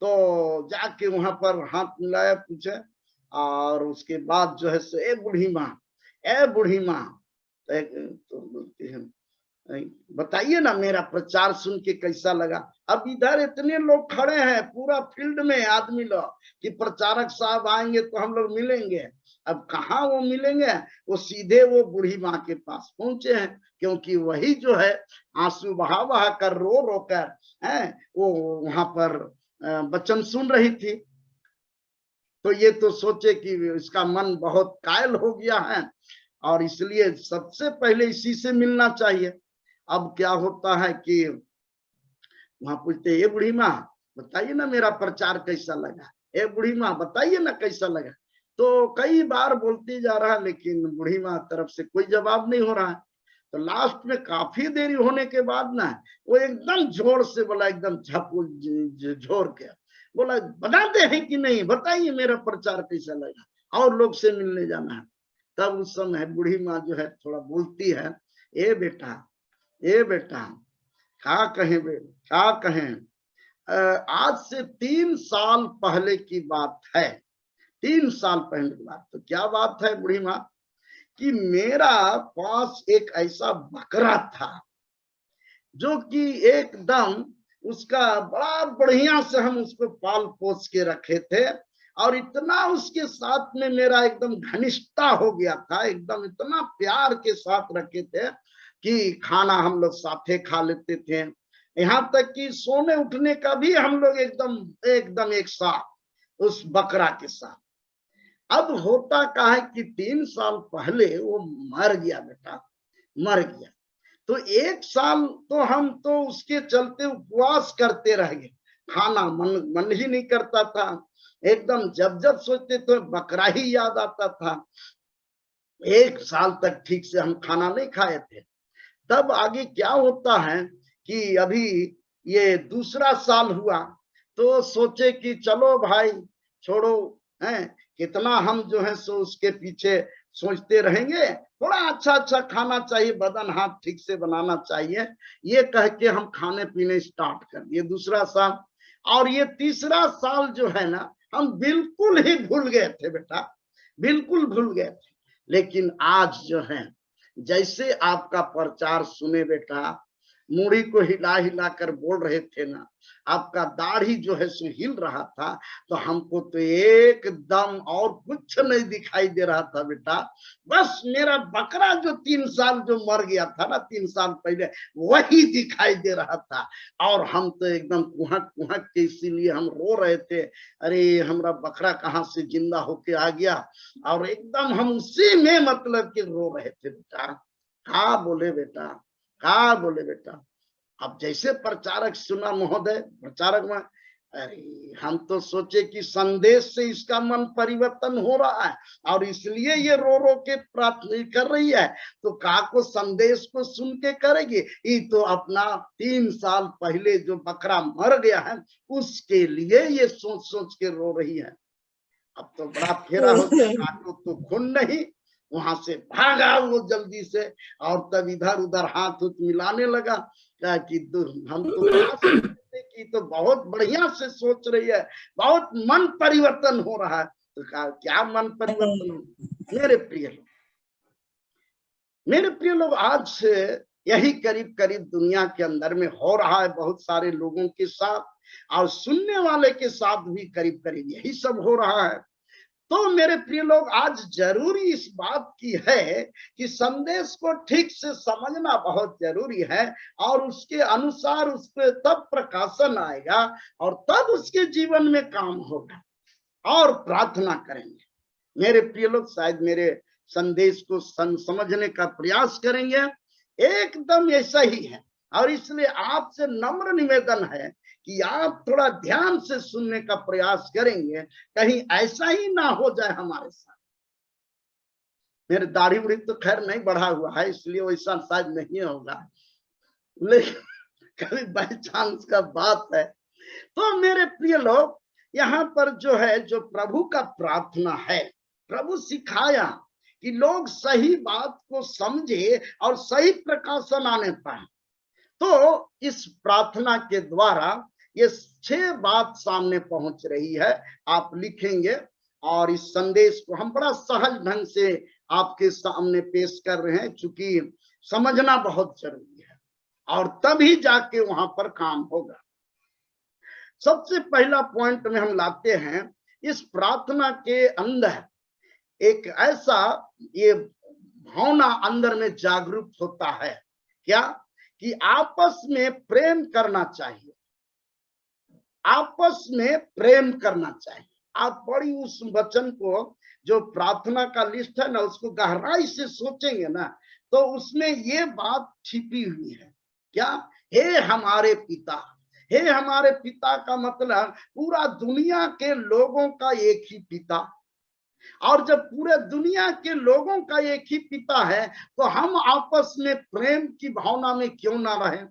तो जाके वहां पर हाथ मिलाया, पूछे, और उसके बाद जो है सो, ए बूढ़ी माँ, ए बूढ़ी माँ, तो बोलती है, बताइए ना मेरा प्रचार सुन के कैसा लगा। अब इधर इतने लोग खड़े हैं पूरा फील्ड में आदमी लोग कि प्रचारक साहब आएंगे तो हम लोग मिलेंगे। अब कहाँ वो मिलेंगे, वो सीधे वो बूढ़ी माँ के पास पहुंचे हैं, क्योंकि वही जो है आंसू बहा बहा कर रो रो कर है वो वहां पर वचन सुन रही थी। तो ये तो सोचे कि इसका मन बहुत कायल हो गया है और इसलिए सबसे पहले इसी से मिलना चाहिए। अब क्या होता है कि वहां पूछते, ये बूढ़ी माँ बताइए ना मेरा प्रचार कैसा लगा, ए बूढ़ी माँ बताइए ना कैसा लगा। तो कई बार बोलती जा रहा है, लेकिन बूढ़ी माँ तरफ से कोई जवाब नहीं हो रहा है। तो लास्ट में काफी देरी होने के बाद ना वो एकदम जोर से बोला, एकदम झोर के बोला, बनाते हैं कि नहीं, बताइए मेरा प्रचार कैसा लगा, और लोग से मिलने जाना है। तब उस समय बूढ़ी माँ जो है थोड़ा बोलती है, ए बेटा, ए बेटा, क्या कहें क्या कहें, आज से 3 साल पहले की बात है, 3 साल पहले की बात। तो क्या बात है बूढ़ी माँ, कि मेरा पास एक ऐसा बकरा था जो कि एकदम उसका बड़ा बढ़िया से हम उसको पाल पोस के रखे थे, और इतना उसके साथ में मेरा एकदम घनिष्ठता हो गया था, एकदम इतना प्यार के साथ रखे थे कि खाना हम लोग साथे खा लेते थे, यहाँ तक कि सोने उठने का भी हम लोग एकदम एकदम एक साथ उस बकरा के साथ। अब होता क्या है कि 3 साल पहले वो मर गया बेटा, मर गया। तो 1 साल तो हम तो उसके चलते उपवास करते रह गए, खाना मन ही नहीं करता था, एकदम जब जब सोचते तो बकरा ही याद आता था। 1 साल तक ठीक से हम खाना नहीं खाए थे। तब आगे क्या होता है कि अभी ये दूसरा साल हुआ, तो सोचे कि चलो भाई छोड़ो, हैं कितना हम जो है सो उसके पीछे सोचते रहेंगे, थोड़ा अच्छा अच्छा खाना चाहिए, बदन हाथ ठीक से बनाना चाहिए, ये कह के हम खाने पीने स्टार्ट कर दिए दूसरा साल। और ये तीसरा साल जो है ना, हम बिल्कुल ही भूल गए थे बेटा, बिल्कुल भूल गए थे। लेकिन आज जो है, जैसे आपका प्रचार सुने बेटा, मूड़ी को हिला हिला कर बोल रहे थे ना, आपका दाढ़ी जो है सो हिल रहा था, तो हमको तो एकदम और कुछ नहीं दिखाई दे रहा था बेटा, बस मेरा बकरा जो 3 साल जो मर गया था ना 3 साल पहले, वही दिखाई दे रहा था। और हम तो एकदम कुहक कुहक के इसीलिए हम रो रहे थे, अरे हमारा बकरा कहाँ से जिंदा होके आ गया, और एकदम हम उसी में मतलब कि रो रहे थे बेटा। क्या बोले बेटा, क्या बोले बेटा। अब जैसे प्रचारक सुना महोदय, प्रचारक में, अरे हम तो सोचे कि संदेश से इसका मन परिवर्तन हो रहा है और इसलिए ये रो रो के प्रार्थना कर रही है, तो का को संदेश को सुन के करेगी, ये तो अपना 3 साल पहले जो बकरा मर गया है उसके लिए ये सोच सोच के रो रही है। अब तो बड़ा फेरा हो गया, काको तो खून नहीं, वहां से भागा वो जल्दी से, और तब इधर उधर हाथ उथ मिलाने लगा कि हम तो कि तो बहुत बढ़िया से सोच रही है, बहुत मन परिवर्तन हो रहा है। तो कहा क्या मन परिवर्तन हो। मेरे प्रिय लोग, मेरे प्रिय लोग, आज से यही करीब करीब दुनिया के अंदर में हो रहा है बहुत सारे लोगों के साथ, और सुनने वाले के साथ भी करीब करीब यही सब हो रहा है। तो मेरे प्रिय लोग, आज जरूरी इस बात की है कि संदेश को ठीक से समझना बहुत जरूरी है, और उसके अनुसार उस पर तब प्रकाशन आएगा और तब उसके जीवन में काम होगा। और प्रार्थना करेंगे मेरे प्रिय लोग, शायद मेरे संदेश को समझने का प्रयास करेंगे, एकदम ऐसा ही है। और इसलिए आपसे नम्र निवेदन है कि आप थोड़ा ध्यान से सुनने का प्रयास करेंगे, कहीं ऐसा ही ना हो जाए हमारे साथ। मेरे दाढ़ी उड़ी तो खैर नहीं बढ़ा हुआ है, इसलिए वैसा शायद नहीं होगा, लेकिन कभी बाई चांस का बात है। तो मेरे प्रिय लोग, यहाँ पर जो है, जो प्रभु का प्रार्थना है, प्रभु सिखाया कि लोग सही बात को समझे और सही प्रकाशन आने पाए। तो इस प्रार्थना के द्वारा ये 6 बात सामने पहुंच रही है। आप लिखेंगे, और इस संदेश को हम बड़ा सहज ढंग से आपके सामने पेश कर रहे हैं, क्योंकि समझना बहुत जरूरी है और तभी जाके वहां पर काम होगा। सबसे पहला पॉइंट में हम लाते हैं, इस प्रार्थना के अंदर एक ऐसा ये भावना अंदर में जागरूक होता है, क्या कि आपस में प्रेम करना चाहिए। आपस में प्रेम करना चाहिए। आप बड़ी उस वचन को, जो प्रार्थना का लिस्ट है ना, उसको गहराई से सोचेंगे ना, तो उसमें ये बात छिपी हुई है। क्या? हे हमारे पिता। हे हमारे पिता का मतलब पूरा दुनिया के लोगों का एक ही पिता। और जब पूरे दुनिया के लोगों का एक ही पिता है, तो हम आपस में प्रेम की भावना में क्यों ना रहें?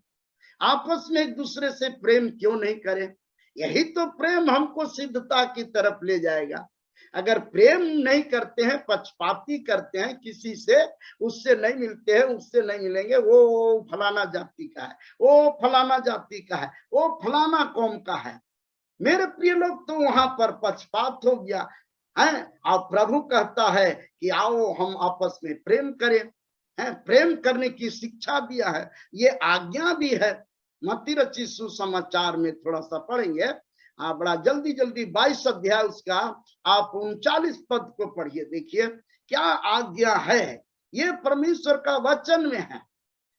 आपस में एक दूसरे से प्रेम क्यों नहीं करें? यही तो प्रेम हमको सिद्धता की तरफ ले जाएगा। अगर प्रेम नहीं करते हैं, पक्षपाती करते हैं किसी से, उससे नहीं मिलते हैं, उससे नहीं मिलेंगे, वो फलाना जाति का है, वो फलाना जाति का है, वो फलाना कौम का है, मेरे प्रिय लोग, तो वहां पर पक्षपात हो गया है। और प्रभु कहता है कि आओ हम आपस में प्रेम करें, है, प्रेम करने की शिक्षा दिया है, ये आज्ञा भी है। मत्ती रचित सुसमाचार में थोड़ा सा पढ़ेंगे, बड़ा जल्दी जल्दी 22 अध्याय उसका आप 39 पद को पढ़िए, देखिए क्या आज्ञा है। ये परमेश्वर का वचन में है।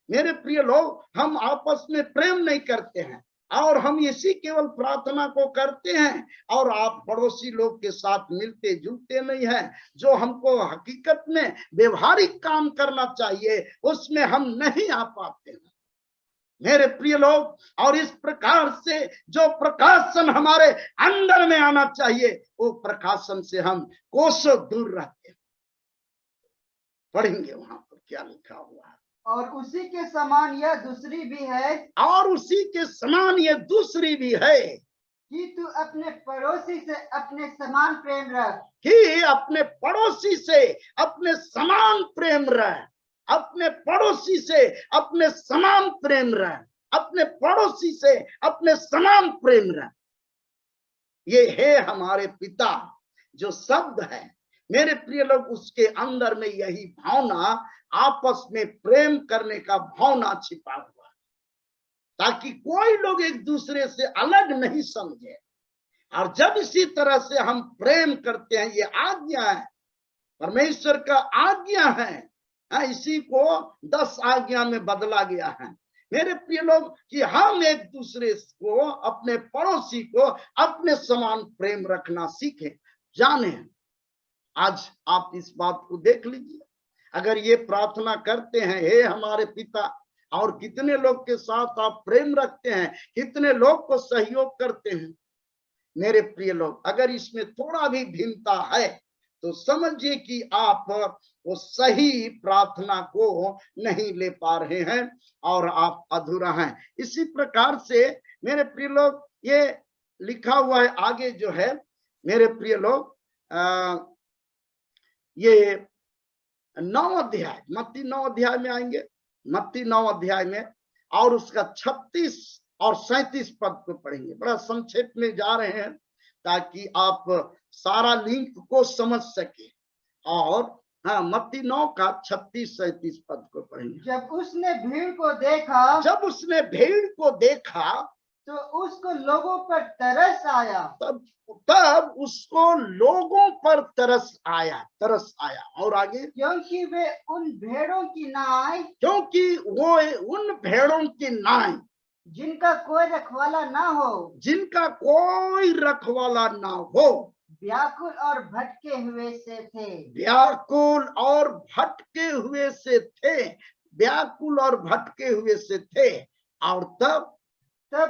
मेरे प्रिय लोग, हम आपस में प्रेम नहीं करते हैं, और हम इसी केवल प्रार्थना को करते हैं, और आप पड़ोसी लोग के साथ मिलते जुलते नहीं हैं। जो हमको हकीकत में व्यवहारिक काम करना चाहिए, उसमें हम नहीं आ पाते हैं मेरे प्रिय लोग। और इस प्रकार से जो प्रकाशन हमारे अंदर में आना चाहिए, वो प्रकाशन से हम कोसों दूर रहते हैं। पढ़ेंगे वहां पर क्या लिखा हुआ है। और उसी के समान यह दूसरी भी है, और उसी के समान ये दूसरी भी है, कि तू अपने पड़ोसी से अपने समान प्रेम रख। कि अपने पड़ोसी से अपने समान प्रेम रह। अपने पड़ोसी से अपने समान प्रेम रह। अपने पड़ोसी से अपने समान प्रेम रह। ये है हमारे पिता जो शब्द है, मेरे प्रिय लोग, उसके अंदर में यही भावना, आपस में प्रेम करने का भावना छिपा हुआ है, ताकि कोई लोग एक दूसरे से अलग नहीं समझे। और जब इसी तरह से हम प्रेम करते हैं, ये आज्ञा है, परमेश्वर का आज्ञा है, इसी को 10 आज्ञा में बदला गया है मेरे प्रिय लोग, कि हम एक दूसरे को, अपने पड़ोसी को अपने समान प्रेम रखना सीखें, जाने। आज आप इस बात को देख लीजिए, अगर ये प्रार्थना करते हैं, हे हमारे पिता, और कितने लोग के साथ आप प्रेम रखते हैं, कितने लोग को सहयोग करते हैं मेरे प्रिय लोग, अगर इसमें थोड़ा भी भिन्नता है, तो समझिए कि आप वो सही प्रार्थना को नहीं ले पा रहे हैं और आप अधूरा हैं। इसी प्रकार से मेरे प्रिय लोग, ये लिखा हुआ है आगे जो है मेरे प्रिय लोग, ये 9 अध्याय, मत्ती 9 अध्याय में आएंगे, मत्ती 9 अध्याय में, और उसका 36 और 37 पद को पढ़ेंगे। बड़ा संक्षेप में जा रहे हैं ताकि आप सारा लिंक को समझ सके और हाँ, मत्ती 9 का 36-37 पद को पढ़ेंगे। जब उसने भीड़ को देखा जब उसने भीड़ को देखा तो उसको लोगों पर तरस आया, तब उसको लोगों पर तरस आया। और आगे, क्योंकि वे उन भेड़ों की नाई क्योंकि वो उन भेड़ों की नाई जिनका कोई रखवाला ना हो, जिनका कोई रखवाला ना हो, व्याकुल और भटके हुए से थे। व्याकुल और भटके हुए से थे। व्याकुल और भटके हुए से थे। और तब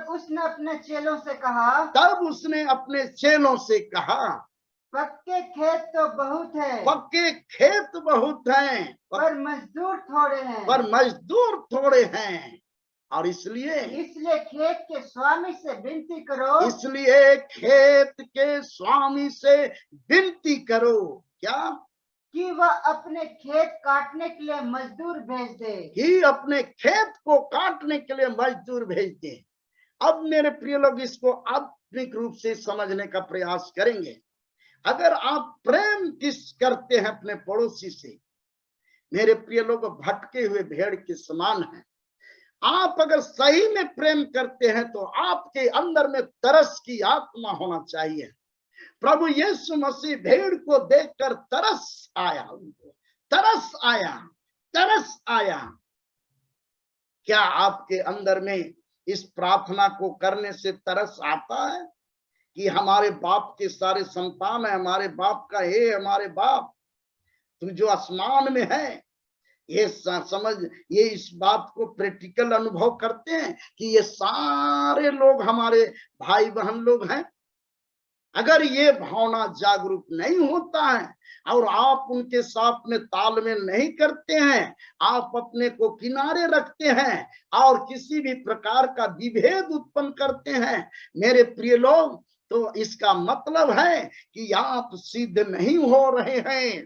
उसने अपने चेलों से कहा, तब उसने अपने चेलों से कहा, पक्के खेत तो बहुत है, पक्के खेत बहुत हैं, पर मजदूर थोड़े हैं। पर मजदूर थोड़े हैं। और इसलिए खेत के स्वामी से विनती करो, इसलिए खेत के स्वामी से विनती करो, क्या? कि वह अपने खेत काटने के लिए मजदूर भेज दे। कि अपने खेत को काटने के लिए मजदूर भेज दे। अब मेरे प्रिय लोग, इसको आत्मिक रूप से समझने का प्रयास करेंगे। अगर आप प्रेम किस करते हैं अपने पड़ोसी से, मेरे प्रिय लोग, भटके हुए भेड़ के समान है। आप अगर सही में प्रेम करते हैं तो आपके अंदर में तरस की आत्मा होना चाहिए। प्रभु यीशु मसीह भेड़ को देखकर तरस आया, उनको तरस आया, तरस आया। क्या आपके अंदर में इस प्रार्थना को करने से तरस आता है कि हमारे बाप के सारे संतान है, हमारे बाप का, हे हमारे बाप तू जो आसमान में है, ये समझ, ये इस बात को प्रैक्टिकल अनुभव करते हैं कि ये सारे लोग हमारे भाई बहन लोग हैं। अगर ये भावना जागरूक नहीं होता है और आप उनके साथ में तालमेल नहीं करते हैं, आप अपने को किनारे रखते हैं और किसी भी प्रकार का विभेद उत्पन्न करते हैं, मेरे प्रिय लोग, तो इसका मतलब है कि आप सिद्ध नहीं हो रहे हैं,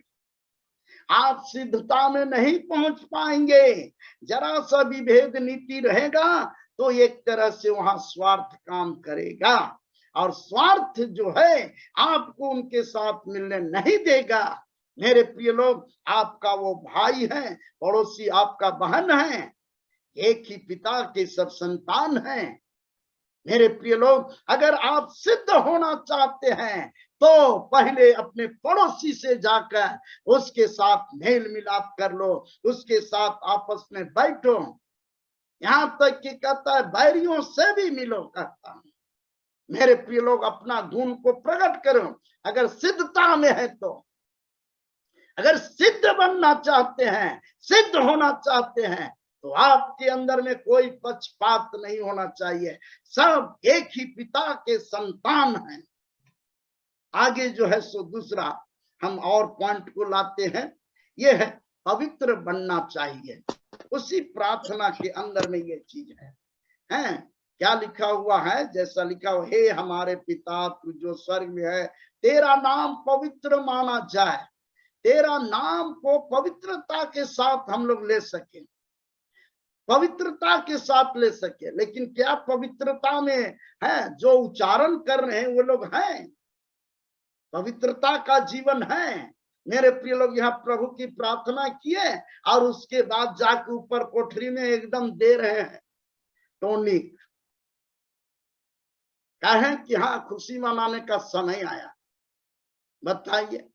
आप सिद्धता में नहीं पहुंच पाएंगे। जरा सा विभेद नीति रहेगा तो एक तरह से वहां स्वार्थ काम करेगा, और स्वार्थ जो है आपको उनके साथ मिलने नहीं देगा। मेरे प्रिय लोग, आपका वो भाई है, पड़ोसी आपका बहन है, एक ही पिता के सब संतान हैं। मेरे प्रिय लोग, अगर आप सिद्ध होना चाहते हैं तो पहले अपने पड़ोसी से जाकर उसके साथ मेल मिलाप कर लो, उसके साथ आपस में बैठो। यहां तक कि कहता है बैरियों से भी मिलो, कहता हूं। मेरे प्रिय लोग, अपना गुण को प्रकट करो अगर सिद्धता में है तो। अगर सिद्ध बनना चाहते हैं, सिद्ध होना चाहते हैं, तो आपके अंदर में कोई पक्षपात नहीं होना चाहिए। सब एक ही पिता के संतान हैं। आगे जो है सो दूसरा हम और पॉइंट को लाते हैं, यह है पवित्र बनना चाहिए। उसी प्रार्थना के अंदर में ये चीज है। क्या लिखा हुआ है? जैसा लिखा हुआ, हे हमारे पिता तू जो स्वर्ग में है, तेरा नाम पवित्र माना जाए। तेरा नाम को पवित्रता के साथ हम लोग ले सके, पवित्रता के साथ ले सके। लेकिन क्या पवित्रता में है जो उच्चारण कर रहे हैं वो लोग हैं? पवित्रता का जीवन है? मेरे प्रिय लोग, यहाँ प्रभु की प्रार्थना किए और उसके बाद जाके ऊपर कोठरी में एकदम दे रहे हैं टॉनिक, कहें कि हाँ खुशी मनाने का समय आया। बताइए,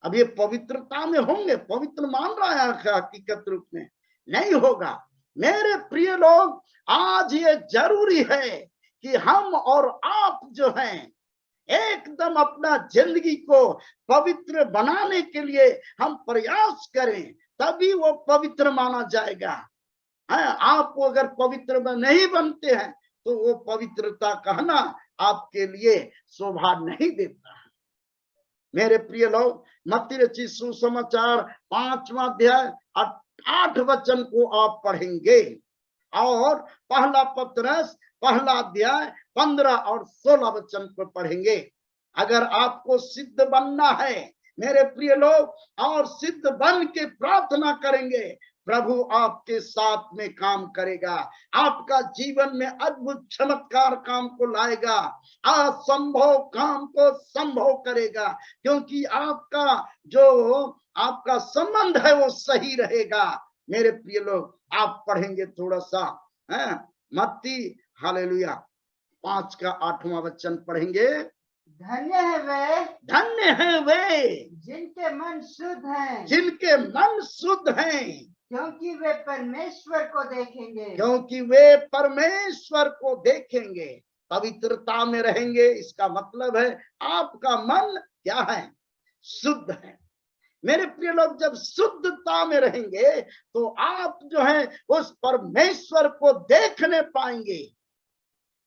अब ये पवित्रता में होंगे? पवित्र मान रहा है हकीकत रूप में? नहीं होगा। मेरे प्रिय लोग, आज ये जरूरी है कि हम और आप जो हैं एकदम अपना जिंदगी को पवित्र बनाने के लिए हम प्रयास करें, तभी वो पवित्र माना जाएगा। आप अगर पवित्र नहीं बनते हैं तो वो पवित्रता कहना आपके लिए शोभा नहीं देता है। मेरे प्रिय लोग, मत्ती रचित सुसमाचार 5वां अध्याय 8 वचन को आप पढ़ेंगे और पहला पत्रस पहला अध्याय 15 और 16 वचन को पढ़ेंगे। अगर आपको सिद्ध बनना है मेरे प्रिय लोग, और सिद्ध बन के प्रार्थना करेंगे प्रभु आपके साथ में काम करेगा, आपका जीवन में अद्भुत चमत्कार काम को लाएगा, असंभव काम को संभव करेगा, क्योंकि आपका जो आपका संबंध है वो सही रहेगा। मेरे प्रिय लोग, आप पढ़ेंगे थोड़ा सा है मत्ती हालेलुया 5 का 8वां वचन पढ़ेंगे। धन्य है वे धन्य है वे जिनके मन शुद्ध हैं, जिनके मन शुद्ध हैं, क्योंकि वे परमेश्वर को देखेंगे। क्योंकि वे परमेश्वर को देखेंगे। पवित्रता में रहेंगे, इसका मतलब है आपका मन क्या है? शुद्ध है। मेरे प्रिय लोग, जब शुद्धता में रहेंगे तो आप जो है उस परमेश्वर को देखने पाएंगे।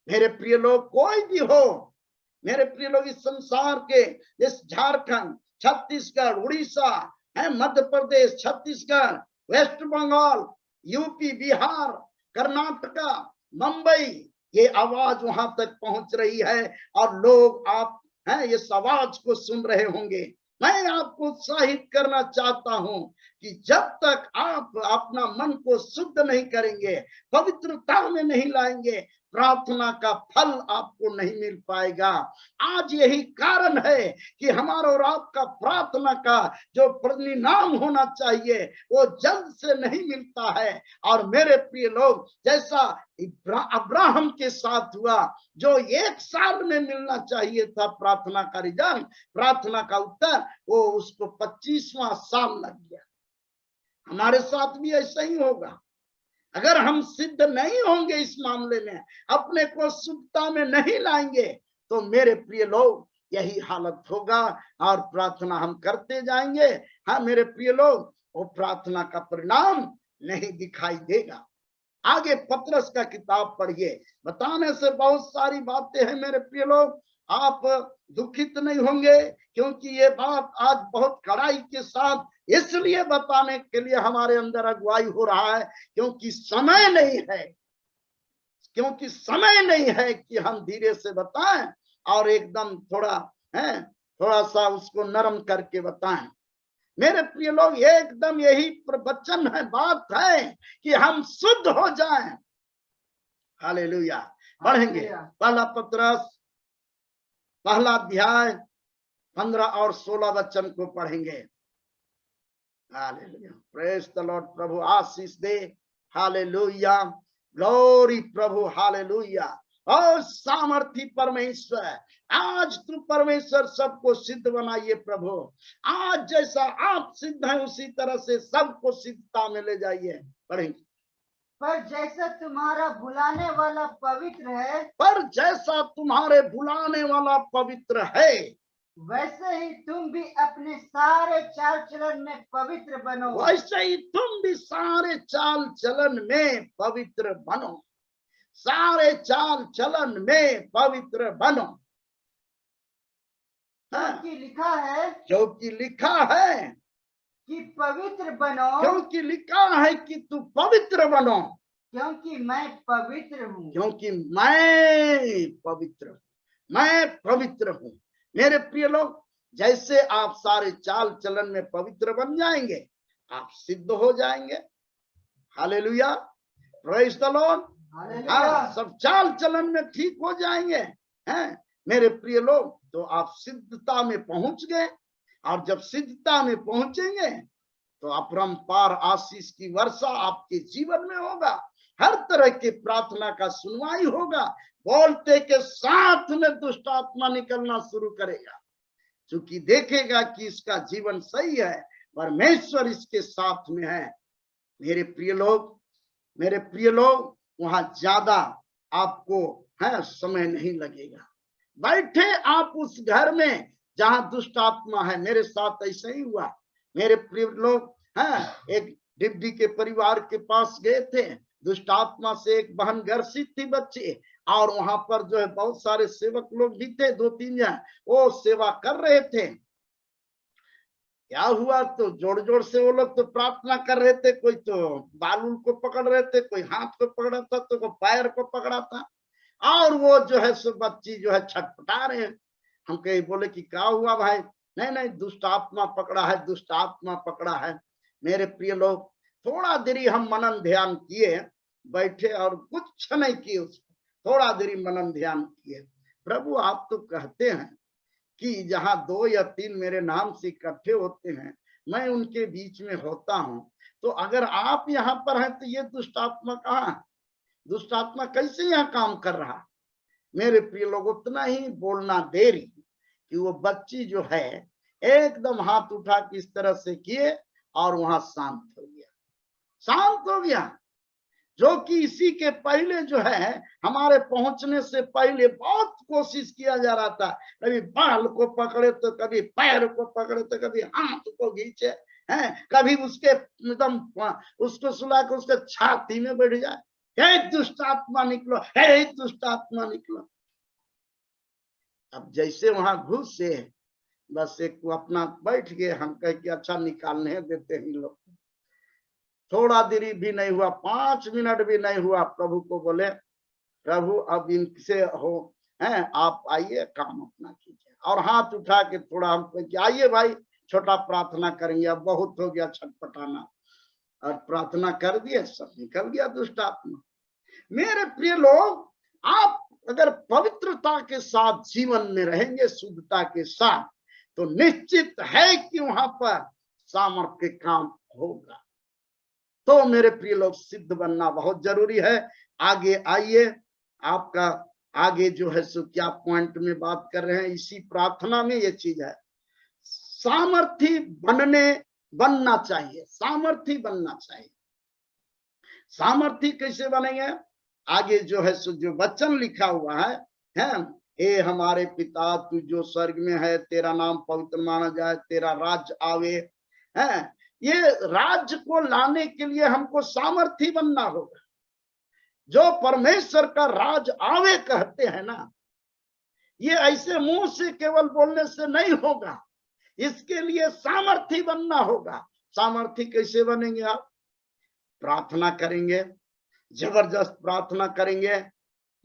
मेरे प्रिय लोग, कोई भी हो, मेरे प्रिय लोग, इस संसार के, इस झारखंड, छत्तीसगढ़, उड़ीसा है, मध्य प्रदेश, छत्तीसगढ़, वेस्ट बंगाल, यूपी, बिहार, कर्नाटका, मुंबई, ये आवाज वहां तक पहुंच रही है और लोग आप हैं इस आवाज को सुन रहे होंगे। मैं आपको उत्साहित करना चाहता हूं कि जब तक आप अपना मन को शुद्ध नहीं करेंगे, पवित्रता में नहीं लाएंगे, प्रार्थना का फल आपको नहीं मिल पाएगा। आज यही कारण है कि हमारा और आपका प्रार्थना का जो परिणाम होना चाहिए वो जल्द से नहीं मिलता है। और मेरे प्रिय लोग, जैसा अब्राहम के साथ हुआ, जो 1 साल में मिलना चाहिए था प्रार्थना का रिजल्ट, प्रार्थना का उत्तर, वो उसको 25वां साल लग गया। हमारे साथ भी ऐसा ही होगा। अगर हम सिद्ध नहीं होंगे इस मामले में, अपने को शुद्धता में नहीं लाएंगे, तो मेरे प्रिय लोग यही हालत होगा और प्रार्थना हम करते जाएंगे। हाँ मेरे प्रिय लोग, वो प्रार्थना का परिणाम नहीं दिखाई देगा। आगे पतरस का किताब पढ़िए, बताने से बहुत सारी बातें हैं मेरे प्रिय लोग। आप दुखित नहीं होंगे, क्योंकि ये बात आज बहुत कड़ाई के साथ इसलिए बताने के लिए हमारे अंदर अगुवाई हो रहा है, क्योंकि समय नहीं है, क्योंकि समय नहीं है कि हम धीरे से बताएं और एकदम थोड़ा सा उसको नरम करके बताएं। मेरे प्रिय लोग, एकदम यही प्रवचन है, बात है कि हम शुद्ध हो जाएं। हालेलुया। पढ़ेंगे पहला पतरस, पहला अध्याय 15 और 16 वचन को पढ़ेंगे। Hallelujah, praise the lord. प्रभु आशीष दे। हालेलुया, ग्लोरी प्रभु। हालेलुया। और सामर्थी परमेश्वर, आज तू परमेश्वर सबको सिद्ध बनाइए प्रभु। आज जैसा आप सिद्ध हैं उसी तरह से सबको सिद्धता में ले जाइए। पढ़ेंगे। पर जैसा तुम्हारा बुलाने वाला पवित्र है, पर जैसा तुम्हारे बुलाने वाला पवित्र है, वैसे ही तुम भी अपने सारे चाल चलन में पवित्र बनो। वैसे ही तुम भी सारे चाल चलन में पवित्र बनो। सारे चाल चलन में पवित्र बनो। क्योंकि लिखा है, क्योंकि लिखा है कि पवित्र बनो, क्योंकि लिखा है कि तू पवित्र बनो, क्योंकि मैं पवित्र हूँ। क्योंकि मैं पवित्र हूँ, मैं पवित्र हूँ। मेरे प्रिय लोग, जैसे आप सारे चाल चलन में पवित्र बन जाएंगे, आप सिद्ध हो जाएंगे। Hallelujah, praise the Lord. सब चाल चलन में ठीक हो जाएंगे हैं मेरे प्रिय लोग, तो आप सिद्धता में पहुंच गए। और जब सिद्धता में पहुंचेंगे तो अपरंपार आशीष की वर्षा आपके जीवन में होगा। हर तरह की प्रार्थना का सुनवाई होगा। बोलते के साथ में दुष्ट आत्मा निकलना शुरू करेगा, क्योंकि देखेगा कि इसका जीवन सही है, परमेश्वर इसके साथ में है। मेरे प्रिय लोग, वहां ज्यादा आपको समय नहीं लगेगा। बैठे आप उस घर में जहां दुष्ट आत्मा है। मेरे साथ ऐसा ही हुआ। मेरे प्रिय लोग, एक डिब्बी के परिवार के पास गए थे। दुष्ट आत्मा से एक बहन ग्रसित थी, बच्चे, और वहां पर जो है बहुत सारे सेवक लोग भी थे, 2-3 जन, वो सेवा कर रहे थे। क्या हुआ, तो जोर जोर से वो लोग तो प्रार्थना कर रहे थे। कोई तो बालू को पकड़ रहे थे, कोई हाथ को पकड़ा था, तो कोई पैर को पकड़ा था, और वो जो है सो बच्ची जो है छटपटा रहे हैं। हम कहीं बोले कि क्या हुआ भाई? नहीं नहीं, दुष्ट आत्मा पकड़ा है, दुष्ट आत्मा पकड़ा है। मेरे प्रिय लोग, थोड़ा देरी हम मनन ध्यान किए, बैठे और कुछ नहीं किए, उसको थोड़ा देरी मनन ध्यान किए। प्रभु आप तो कहते हैं कि जहां 2 या 3 मेरे नाम से इकट्ठे होते हैं, मैं उनके बीच में होता हूं। तो अगर आप यहाँ पर हैं तो ये दुष्ट आत्मा कहाँ है? दुष्ट आत्मा कैसे यहाँ काम कर रहा? मेरे प्रिय लोग, उतना ही बोलना देरी कि वो बच्ची जो है एकदम हाथ उठा के इस तरह से किए और वहां शांत हो गया, शांत हो गया। जो कि इसी के पहले जो है, हमारे पहुंचने से पहले बहुत कोशिश किया जा रहा था, कभी बाल को पकड़े तो कभी पैर को पकड़े तो कभी हाथ को खींचे, हैं, कभी उसके एकदम उसको सुला के उसके छाती में बैठ जाए, हे दुष्ट आत्मा निकलो, हे दुष्ट आत्मा निकलो। अब जैसे वहां घुस से बस एक वो अपना बैठ गए, हम कह के अच्छा निकालने देते हैं लोग। थोड़ा देरी भी नहीं हुआ, 5 मिनट भी नहीं हुआ, प्रभु को बोले प्रभु अब इनसे हो हैं, आप आइए काम अपना कीजिए। और हाथ उठा के थोड़ा हम आइए भाई छोटा प्रार्थना करेंगे, अब बहुत हो गया छटपटाना, और प्रार्थना कर दिए, सब निकल गया दुष्ट आत्मा। मेरे प्रिय लोग, आप अगर पवित्रता के साथ जीवन में रहेंगे, शुद्धता के साथ, तो निश्चित है कि वहां पर सामर्थ्य काम होगा। तो मेरे प्रिय लोग, सिद्ध बनना बहुत जरूरी है। आगे आइए, आपका आगे जो है सो क्या पॉइंट में बात कर रहे हैं, इसी प्रार्थना में ये चीज है, सामर्थी बनना चाहिए, सामर्थी बनना चाहिए। सामर्थी कैसे बनेंगे? आगे जो है सो जो वचन लिखा हुआ है, हे हमारे पिता तू जो स्वर्ग में है, तेरा नाम पवित्र माना जाए, तेरा राज्य आवे, है। ये राज्य को लाने के लिए हमको सामर्थी बनना होगा। जो परमेश्वर का राज आवे कहते हैं ना, ये ऐसे मुंह से केवल बोलने से नहीं होगा, इसके लिए सामर्थी बनना होगा। सामर्थी कैसे बनेंगे? आप प्रार्थना करेंगे, जबरदस्त प्रार्थना करेंगे,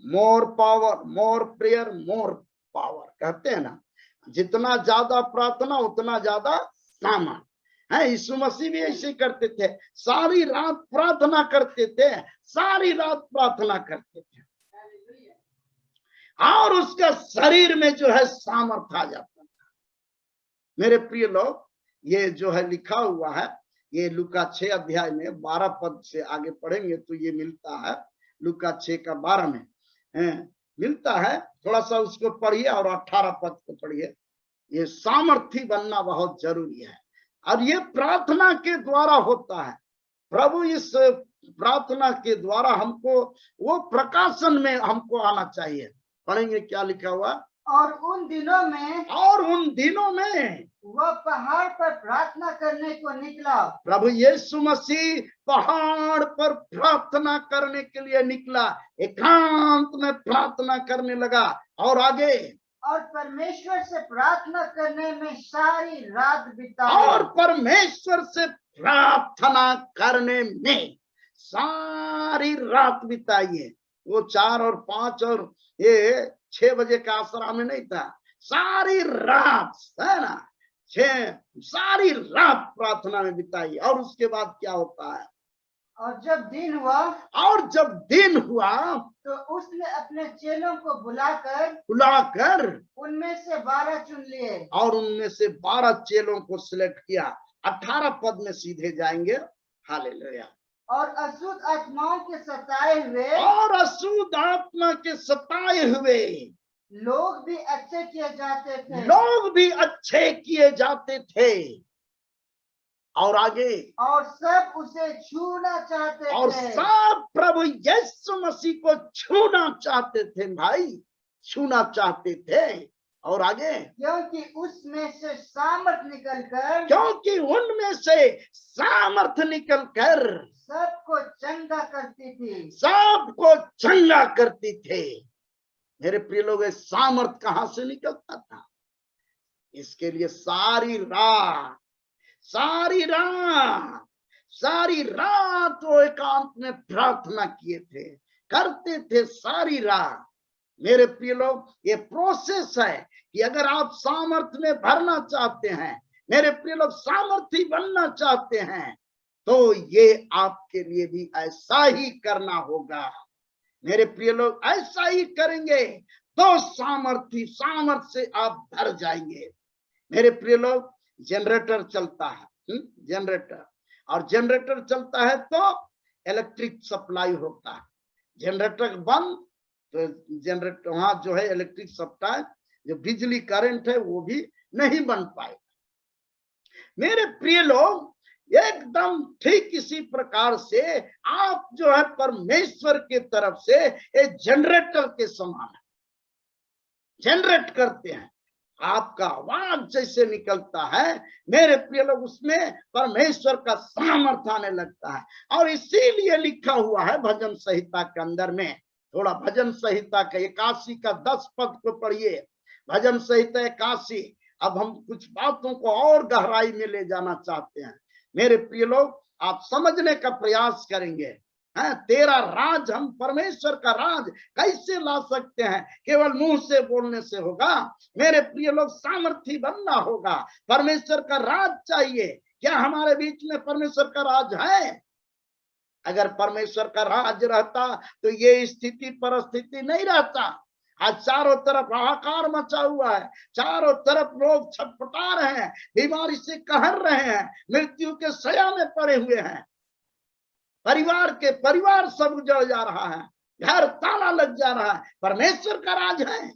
मोर पावर, मोर प्रेयर, मोर पावर कहते हैं ना, जितना ज्यादा प्रार्थना उतना ज्यादा सामर्थ है। यीशु मसीह भी ऐसे करते थे, सारी रात प्रार्थना करते थे, सारी रात प्रार्थना करते थे, और उसका शरीर में जो है सामर्थ आ जाता था। मेरे प्रिय लोग, ये जो है लिखा हुआ है, ये लूका 6 अध्याय में 12 पद से आगे पढ़ेंगे तो ये मिलता है, लूका 6 का 12 में मिलता है। थोड़ा सा उसको पढ़िए और 18 पद को पढ़िए। ये सामर्थी बनना बहुत जरूरी है, और ये प्रार्थना के द्वारा होता है। प्रभु इस प्रार्थना के द्वारा हमको वो प्रकाशन में हमको आना चाहिए। पढ़ेंगे क्या लिखा हुआ? और उन दिनों में वह पहाड़ पर प्रार्थना करने को निकला। प्रभु यीशु मसीह पहाड़ पर प्रार्थना करने के लिए निकला, एकांत में प्रार्थना करने लगा, और आगे और परमेश्वर से प्रार्थना करने में सारी रात बिताई। और परमेश्वर से प्रार्थना करने में सारी रात बिताइए। वो 4 और 5 और ये 6 बजे का आसरा में नहीं था, सारी रात है ना, सारी रात प्रार्थना में बिताई। और उसके बाद क्या होता है? और जब दिन हुआ तो उसने अपने चेलों को बुलाकर उनमें से 12 चुन लिए, और उनमें से 12 चेलों को सिलेक्ट किया। 18 पद में सीधे जाएंगे। हालेलुया। और अशुद्ध आत्मा के सताए हुए लोग भी अच्छे किए जाते थे, और आगे और सब उसे छूना चाहते थे, और सब प्रभु यीशु मसीह को छूना चाहते थे, भाई छूना चाहते थे। और आगे क्योंकि उनमें से सामर्थ निकलकर सबको चंगा करती थी। मेरे प्रिय लोग, सामर्थ कहां से निकलता था? इसके लिए सारी रात वो एकांत में प्रार्थना किए थे, करते थे सारी रात। मेरे प्रिय लोग, ये प्रोसेस है कि अगर आप सामर्थ में भरना चाहते हैं, मेरे प्रिय लोग सामर्थी बनना चाहते हैं, तो ये आपके लिए भी ऐसा ही करना होगा। मेरे प्रिय लोग, ऐसा ही करेंगे तो सामर्थ्य से आप भर जाएंगे। मेरे प्रिय लोग, जनरेटर चलता है, जनरेटर, और जनरेटर चलता है तो इलेक्ट्रिक सप्लाई होता है। जनरेटर बंद तो जनरेटर वहां जो है इलेक्ट्रिक सप्लाई, जो बिजली करंट है वो भी नहीं बन पाएगा। मेरे प्रिय लोग, एकदम ठीक इसी प्रकार से आप जो है परमेश्वर की तरफ से एक जनरेटर के समान है, जनरेट करते हैं। आपका आवाज जैसे निकलता है मेरे प्रिय लोग, उसमें परमेश्वर का सामर्थ्य आने लगता है। और इसीलिए लिखा हुआ है भजन संहिता के अंदर में, थोड़ा भजन संहिता का 81 का 10 पद को पढ़िए। भजन संहिता 81। अब हम कुछ बातों को और गहराई में ले जाना चाहते हैं। मेरे प्रिय लोग, आप समझने का प्रयास करेंगे। तेरा राज, हम परमेश्वर का राज कैसे ला सकते हैं? केवल मुंह से बोलने से होगा। मेरे प्रिय लोग, सामर्थी बनना होगा। परमेश्वर का राज चाहिए। क्या हमारे बीच में परमेश्वर का राज है? अगर परमेश्वर का राज रहता तो ये स्थिति परिस्थिति नहीं रहता। आज चारों तरफ हाहाकार मचा हुआ है, चारों तरफ लोग छटपटा रहे हैं, बीमारी से कहर रहे हैं, मृत्यु के शैया में पड़े हुए हैं, परिवार सब उजड़ जा रहा है, घर ताला लग जा रहा है। परमेश्वर का राज है।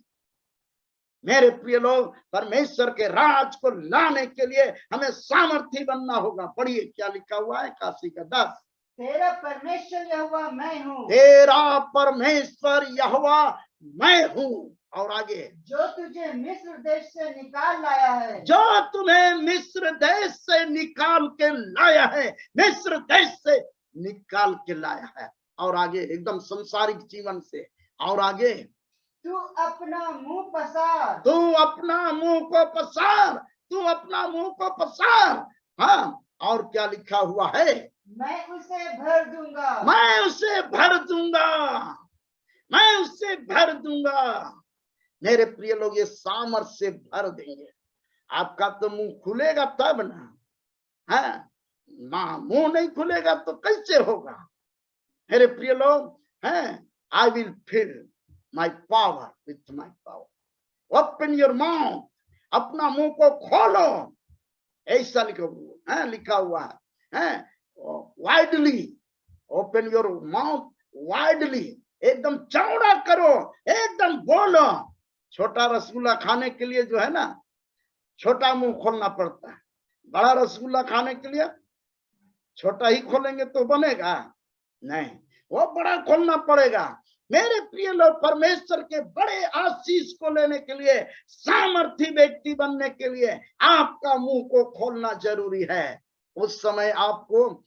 मेरे प्रिय लोग, परमेश्वर के राज को लाने के लिए हमें सामर्थी बनना होगा। पढ़िए क्या लिखा हुआ है 81 का 10। तेरा परमेश्वर यहोवा मैं हूँ, तेरा परमेश्वर यहोवा मैं हूँ। और आगे, जो तुझे मिस्र देश से निकाल लाया है, जो तुम्हें मिस्र देश से निकाल के लाया है, मिस्र देश से निकाल के लाया है। और आगे एकदम संसारिक जीवन से। और आगे, तू अपना मुंह पसार, तू अपना मुंह को पसार, तू अपना मुंह को पसार। हाँ, और क्या लिखा हुआ है? मैं उसे भर दूंगा, मैं उसे भर दूंगा, मैं उसे भर दूंगा। मेरे प्रिय लोग, ये सामर्थ्य से भर देंगे। आपका तो मुंह खुलेगा तब ना, है मुंह नहीं खुलेगा तो कैसे होगा? मेरे प्रिय लोग, हैं, I will fill my power with my power. Open your mouth, अपना मुंह को खोलो। ऐसा लिखा हुआ है, widely, open your mouth widely, एकदम चौड़ा करो, एकदम बोलो। छोटा रसगुल्ला खाने के लिए जो है ना, छोटा मुंह खोलना पड़ता है। बड़ा रसगुल्ला खाने के लिए छोटा ही खोलेंगे तो बनेगा नहीं, वो बड़ा खोलना पड़ेगा। मेरे प्रिय लोग, परमेश्वर के बड़े आशीष को लेने के लिए, सामर्थी व्यक्ति बनने के लिए आपका मुंह को खोलना जरूरी है। उस समय आपको,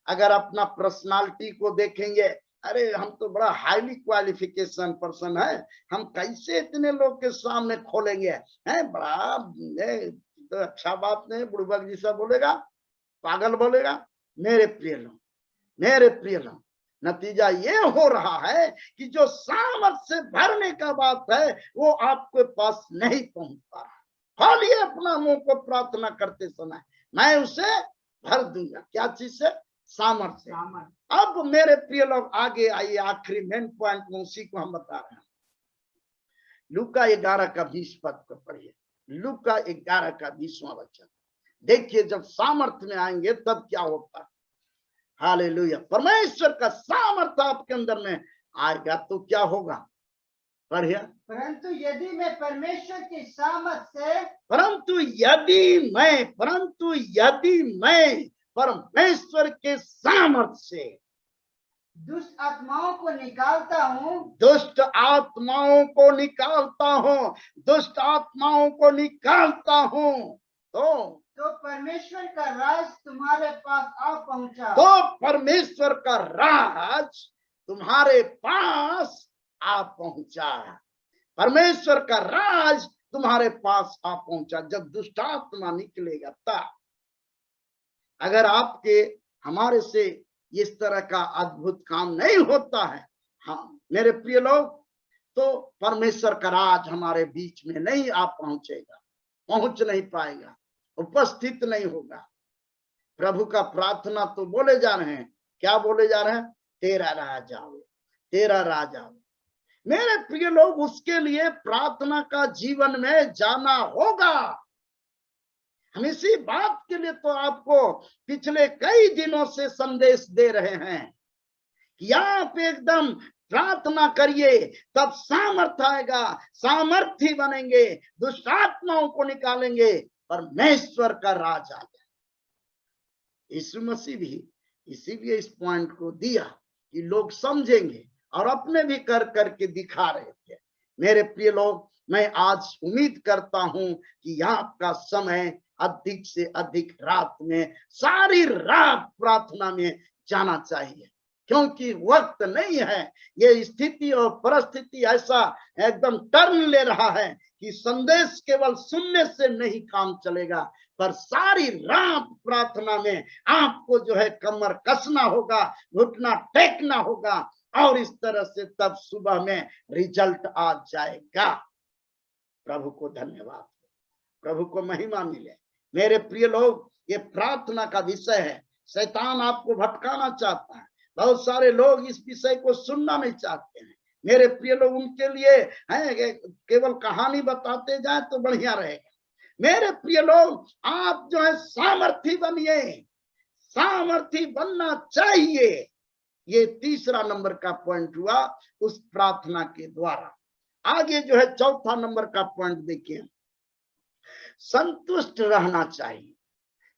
अगर अपना पर्सनालिटी को देखेंगे, अरे हम तो बड़ा हाईली क्वालिफिकेशन पर्सन है, हम कैसे इतने लोग के सामने खोलेंगे? बड़ा तो अच्छा बात नहीं, बुड़बक जैसा बोलेगा, पागल बोलेगा। मेरे प्रिय लोग, नतीजा ये हो रहा है कि जो सामर्थ्य से भरने का बात है वो आपके पास नहीं पहुंच पा रहा। खोलिए अपना मुंह को प्रार्थना करते समय, मैं उसे भर दूंगा। क्या चीज से? सामर्थ्य से। अब मेरे प्रिय लोग, आगे आइए, आखिरी मेन पॉइंट में उसी को हम बता रहे हैं। लूका 11 का 20 पद को पढ़िए। लूका 11 का 20वां वचन देखिए। जब सामर्थ्य में आएंगे तब क्या होता है? हालेलुया। परमेश्वर का सामर्थ्य आपके अंदर में आएगा तो क्या होगा? पढ़िए। परंतु यदि मैं परमेश्वर की सामर्थ्य से, परंतु यदि मैं परमेश्वर के सामर्थ्य से दुष्ट आत्माओं को निकालता हूँ, दुष्ट आत्माओं को निकालता हूँ, दुष्ट आत्माओं को निकालता हूँ, तो परमेश्वर का राज तुम्हारे पास आ पहुंचा, तो परमेश्वर का राज तुम्हारे पास आ पहुंचा। परमेश्वर का राज तुम्हारे पास आ पहुंचा। जब दुष्टात्मा निकलेगा तब। अगर आपके हमारे से इस तरह का अद्भुत काम नहीं होता है, हाँ मेरे प्रिय लोग, तो परमेश्वर का राज हमारे बीच में नहीं आ पहुंचेगा, पहुंच नहीं पाएगा, उपस्थित नहीं होगा। प्रभु का प्रार्थना तो बोले जा रहे हैं, क्या बोले जा रहे हैं? तेरा राज आवे, तेरा राज आवे। मेरे प्रिय लोग, उसके लिए प्रार्थना का जीवन में जाना होगा। हम इसी बात के लिए तो आपको पिछले कई दिनों से संदेश दे रहे हैं कि आप एकदम प्रार्थना करिए, तब सामर्थ आएगा, सामर्थी बनेंगे, दुष्ट आत्माओं को निकालेंगे, परमेश्वर का राज आ जाए। यीशु मसीह भी इसीलिए इस पॉइंट को दिया कि लोग समझेंगे, और अपने भी कर करके दिखा रहे थे। मेरे प्रिय लोग, मैं आज उम्मीद करता हूं कि आपका समय अधिक से अधिक रात में, सारी रात प्रार्थना में जाना चाहिए, क्योंकि वक्त नहीं है। ये स्थिति और परिस्थिति ऐसा एकदम टर्न ले रहा है कि संदेश केवल सुनने से नहीं काम चलेगा, पर सारी रात प्रार्थना में आपको जो है कमर कसना होगा, घुटना टेकना होगा, और इस तरह से तब सुबह में रिजल्ट आ जाएगा। प्रभु को धन्यवाद, प्रभु को महिमा मिले। मेरे प्रिय लोग, ये प्रार्थना का विषय है। शैतान आपको भटकाना चाहता है, बहुत सारे लोग इस विषय को सुनना नहीं चाहते हैं। मेरे प्रिय लोग, उनके लिए है केवल कहानी बताते जाए तो बढ़िया रहेगा। मेरे प्रिय लोग, आप जो है सामर्थी बनिए, सामर्थी बनना चाहिए। ये तीसरा नंबर का पॉइंट हुआ उस प्रार्थना के द्वारा। आगे जो है चौथा नंबर का पॉइंट देखिए, संतुष्ट रहना चाहिए,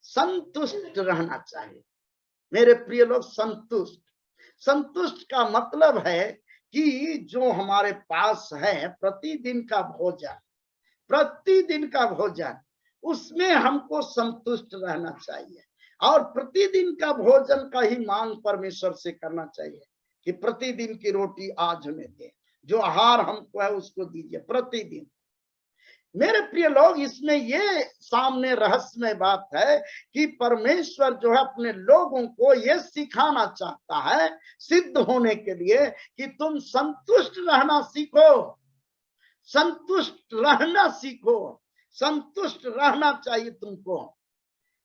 संतुष्ट रहना चाहिए। मेरे प्रिय लोग, संतुष्ट, संतुष्ट का मतलब है कि जो हमारे पास है प्रतिदिन का भोजन, प्रतिदिन का भोजन, उसमें हमको संतुष्ट रहना चाहिए। और प्रतिदिन का भोजन का ही मांग परमेश्वर से करना चाहिए कि प्रतिदिन की रोटी आज हमें दे, जो आहार हमको है उसको दीजिए प्रतिदिन। मेरे प्रिय लोग, इसमें ये सामने रहस्यमय बात है कि परमेश्वर जो है अपने लोगों को ये सिखाना चाहता है सिद्ध होने के लिए कि तुम संतुष्ट रहना सीखो, संतुष्ट रहना सीखो, संतुष्ट रहना चाहिए तुमको।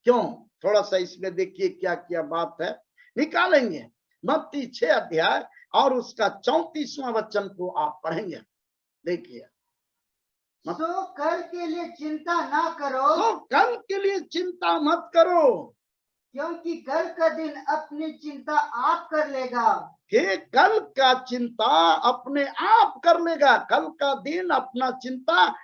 क्यों? थोड़ा सा इसमें देखिए क्या क्या बात है, निकालेंगे। मत्ती 6 अध्याय और उसका 34वां वचन को आप पढ़ेंगे। देखिए, तो कल के लिए चिंता ना करो, तो कल के लिए चिंता मत करो, क्योंकि कल का दिन अपनी चिंता आप कर लेगा। कि कल का चिंता अपने आप कर लेगा। कल का दिन अपना चिंता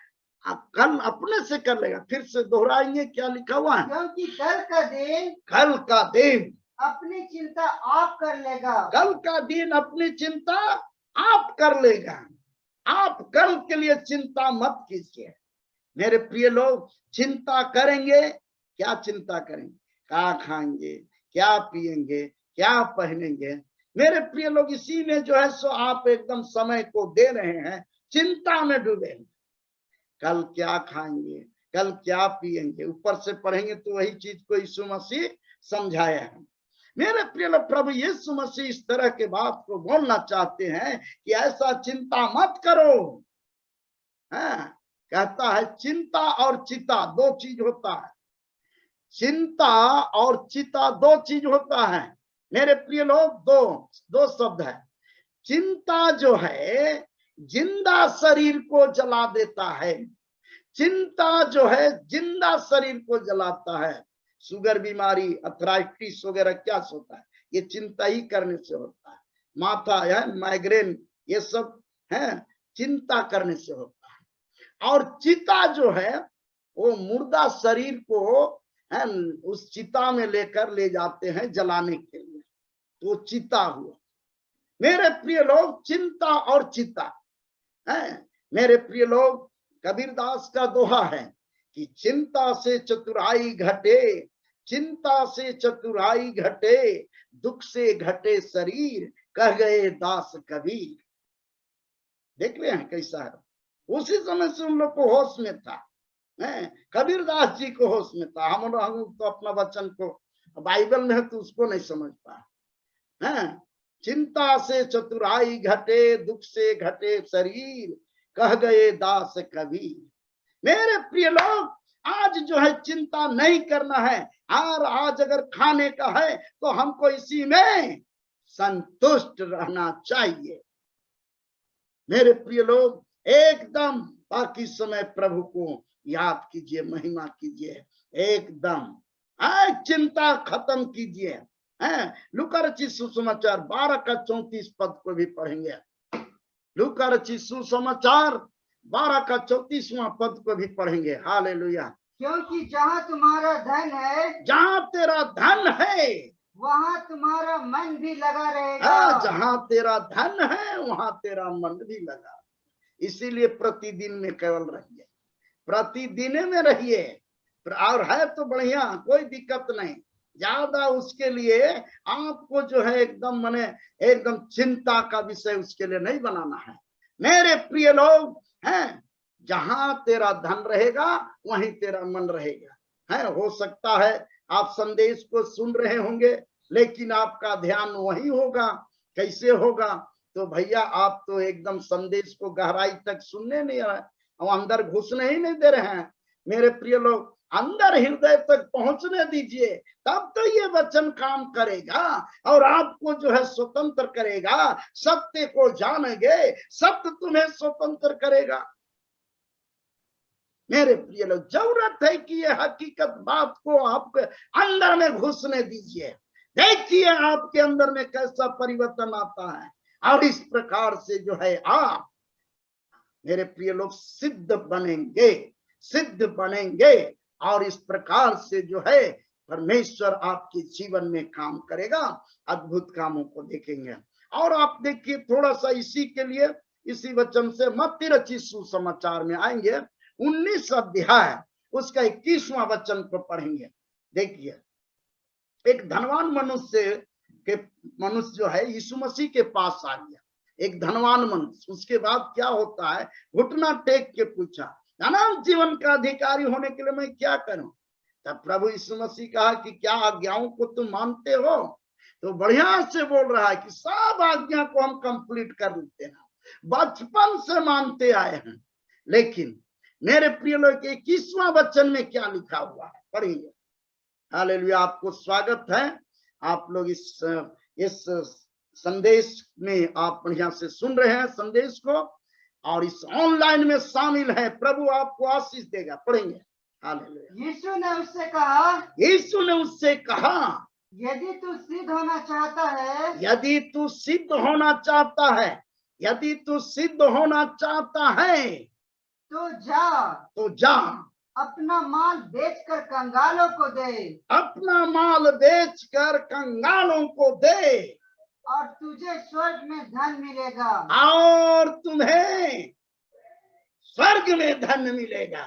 कल अपने से कर लेगा। फिर से दोहराएंगे, क्या लिखा हुआ है? क्योंकि कल का दिन, कल का दिन अपनी चिंता आप कर लेगा। कल का दिन अपनी चिंता आप कर लेगा। आप कल के लिए चिंता मत कीजिए। मेरे प्रिय लोग, चिंता करेंगे, क्या चिंता करेंगे? क्या खाएंगे, क्या पिएंगे, क्या पहनेंगे? मेरे प्रिय लोग, इसी में जो है सो आप एकदम समय को दे रहे हैं, चिंता में डूबे हैं। कल क्या खाएंगे, कल क्या पिएंगे, ऊपर से पढ़ेंगे तो वही चीज को यीशु मसीह समझाया है। मेरे प्रिय लोग, प्रभु यीशु मसीह इस तरह के बात को बोलना चाहते हैं कि ऐसा चिंता मत करो। हाँ, कहता है चिंता और चिता दो चीज होता है, चिंता और चिता दो चीज होता है। मेरे प्रिय लोग, दो शब्द है। चिंता जो है जिंदा शरीर को जला देता है, चिंता जो है जिंदा शरीर को जलाता है। शुगर बीमारी, अर्थराइटिस वगैरह क्या होता है? ये चिंता ही करने से होता है। माथा है, माइग्रेन, ये सब है चिंता करने से होता है। और चिता जो है वो मुर्दा शरीर को है उस चिता में लेकर ले जाते हैं जलाने के लिए, तो चिता हुआ। मेरे प्रिय लोग, चिंता और चिता है। मेरे प्रिय लोग, कबीरदास का दोहा है कि चिंता से चतुराई घटे, चिंता से चतुराई घटे, दुख से घटे शरीर, कह गए दास कबीर। देख रहे हैं कैसा है? उसी समय से उन लोग को होश में था, कबीरदास जी को होश में था। हम तो अपना वचन को बाइबल में है तो उसको नहीं समझ पाए। चिंता से चतुराई घटे, दुख से घटे शरीर, कह गए दास कबीर। मेरे प्रिय लोग, आज जो है चिंता नहीं करना है, और आज अगर खाने का है तो हमको इसी में संतुष्ट रहना चाहिए। मेरे प्रिय लोग, एकदम बाकी समय प्रभु को याद कीजिए, महिमा कीजिए, एकदम चिंता खत्म कीजिए। लूका रचित सुसमाचार 12 का 34 पद को भी पढ़ेंगे। लूका रचित सुसमाचार 12 का 34वां पद को भी पढ़ेंगे। हालेलुया। क्योंकि जहाँ तुम्हारा धन है, जहाँ तेरा धन है, वहाँ तुम्हारा मन भी लगा रहेगा। जहाँ तेरा धन है वहाँ तेरा मन भी लगा। इसीलिए प्रतिदिन में केवल रहिए, प्रतिदिन में रहिए, और है तो बढ़िया, कोई दिक्कत नहीं। ज्यादा उसके लिए आपको जो है एकदम मने एकदम चिंता का विषय उसके लिए नहीं बनाना है। मेरे प्रिय लोग हैं, जहां तेरा धन रहेगा वहीं तेरा मन रहेगा। है, हो सकता है आप संदेश को सुन रहे होंगे लेकिन आपका ध्यान वही होगा। कैसे होगा? तो भैया आप तो एकदम संदेश को गहराई तक सुनने नहीं रहे, अंदर घुसने ही नहीं दे रहे हैं। मेरे प्रिय लोग, अंदर हृदय तक पहुंचने दीजिए, तब तो ये वचन काम करेगा और आपको जो है स्वतंत्र करेगा। सत्य को जानेंगे, सत्य तुम्हें स्वतंत्र करेगा। मेरे प्रिय लोग, जरूरत है कि ये हकीकत बात को आपके अंदर में घुसने दीजिए। देखिए आपके अंदर में कैसा परिवर्तन आता है, और इस प्रकार से जो है आप मेरे प्रिय लोग सिद्ध बनेंगे, सिद्ध बनेंगे, और इस प्रकार से जो है परमेश्वर आपके जीवन में काम करेगा, अद्भुत कामों को देखेंगे। और आप देखिए थोड़ा सा इसी के लिए, इसी वचन से मत्ती रचित सुसमाचार में आएंगे, 19 अध्याय उसका 21वां वचन को पढ़ेंगे। देखिए, एक धनवान मनुष्य जो है यीशु मसीह के पास आ गया, एक धनवान मनुष्य। उसके बाद क्या होता है, घुटना टेक के पूछा, अनंत जीवन का अधिकारी होने के लिए मैं क्या करूं? तब प्रभु यीशु मसीह कहा कि क्या आज्ञाओं को तुम मानते हो? तो बढ़िया से बोल रहा है कि सब आज्ञा को हम कंप्लीट कर लेते हैं, बचपन से मानते आए हैं। लेकिन मेरे प्रिय लोग, 21वां वचन में क्या लिखा हुआ है, पढ़िए। हालेलुया। आपको स्वागत है, आप लोग इस संदेश में आप बढ़िया से सुन रहे हैं संदेश को, और इस ऑनलाइन में शामिल है। प्रभु आपको आशीष देगा। पढ़ेंगे। हालेलुया। यीशु ने उससे कहा, यीशु ने उससे कहा, यदि तू सिद्ध होना चाहता है, यदि तू सिद्ध होना चाहता है, यदि तू सिद्ध होना चाहता है, तो जा अपना माल बेचकर कंगालों को दे, अपना माल बेचकर कंगालों को दे, और तुझे स्वर्ग में धन मिलेगा, और तुम्हें स्वर्ग में धन मिलेगा।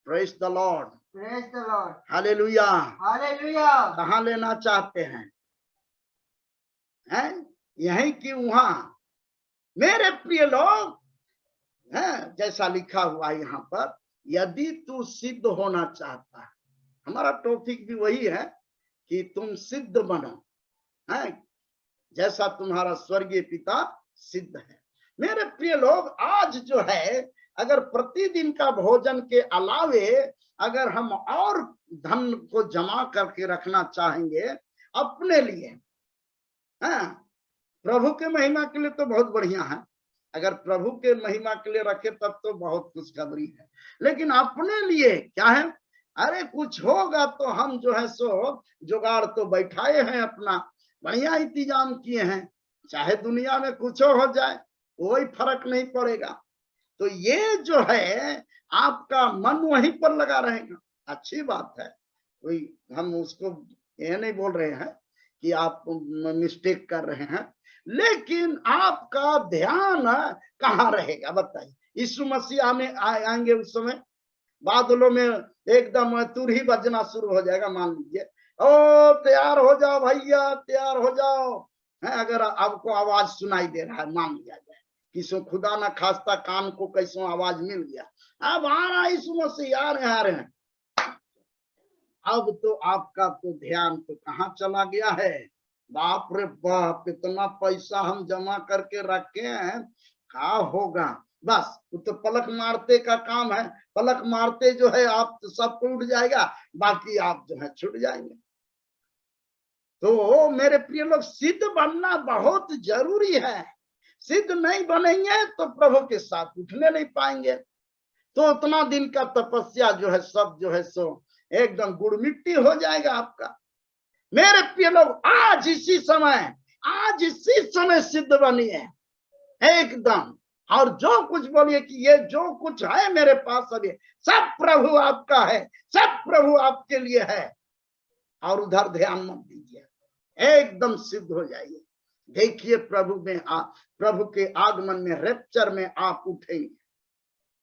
Praise the Lord, praise the lord, hallelujah, hallelujah. कहाँ लेना चाहते हैं? यहीं कि वहां? मेरे प्रिय लोग, जैसा लिखा हुआ है यहाँ पर, यदि तू सिद्ध होना चाहता है, हमारा टॉपिक भी वही है कि तुम सिद्ध बनो, जैसा तुम्हारा स्वर्गीय पिता सिद्ध है। मेरे प्रिय लोग, आज जो है अगर प्रतिदिन का भोजन के अलावे अगर हम और धन को जमा करके रखना चाहेंगे अपने लिए, प्रभु के महिमा के लिए, तो बहुत बढ़िया है। अगर प्रभु के महिमा के लिए रखे तब तो बहुत खुशखबरी है। लेकिन अपने लिए क्या है? अरे कुछ होगा तो हम जो है सो जुगाड़ तो बैठाए हैं, अपना बढ़िया इंतजाम किए हैं, चाहे दुनिया में कुछ हो जाए कोई फर्क नहीं पड़ेगा। तो ये जो है आपका मन वहीं पर लगा रहेगा, अच्छी बात है। कोई हम उसको ये नहीं बोल रहे हैं कि आप मिस्टेक कर रहे हैं, लेकिन आपका ध्यान कहाँ रहेगा बताइए? यीशु मसीह आएंगे उस समय, बादलों में एकदम तुरही बजना शुरू हो जाएगा। मान लीजिए, ओ तैयार हो जाओ भैया, तैयार हो जाओ, अगर आपको आवाज सुनाई दे रहा है, मान लिया जाए किसो खुदा ना खास्ता कान को कैसो आवाज मिल गया, अब आ रहा यीशु मसीह, आ रहे हैं। अब तो आपका तो ध्यान तो कहाँ चला गया है? बाप रे बाप, इतना पैसा हम जमा करके रखे हैं, क्या होगा? बस वो तो पलक मारते का काम है, पलक मारते जो है आप तो सब उठ जाएगा, बाकी आप जो है छूट जाएंगे। तो मेरे प्रिय लोग, सिद्ध बनना बहुत जरूरी है। सिद्ध नहीं बनेंगे तो प्रभु के साथ उठने नहीं पाएंगे। तो उतना दिन का तपस्या जो है सब जो है सो एकदम गुड़ मिट्टी हो जाएगा आपका। मेरे प्रिय लोग, आज इसी समय सिद्ध बनिए एकदम। और जो कुछ बोलिए कि ये जो कुछ है मेरे पास अभी सब प्रभु आपका है, सब प्रभु आपके लिए है, और उधर ध्यान मत दीजिए, एकदम सिद्ध हो जाइए। देखिए प्रभु के आगमन में, रैप्चर में आप उठेंगे।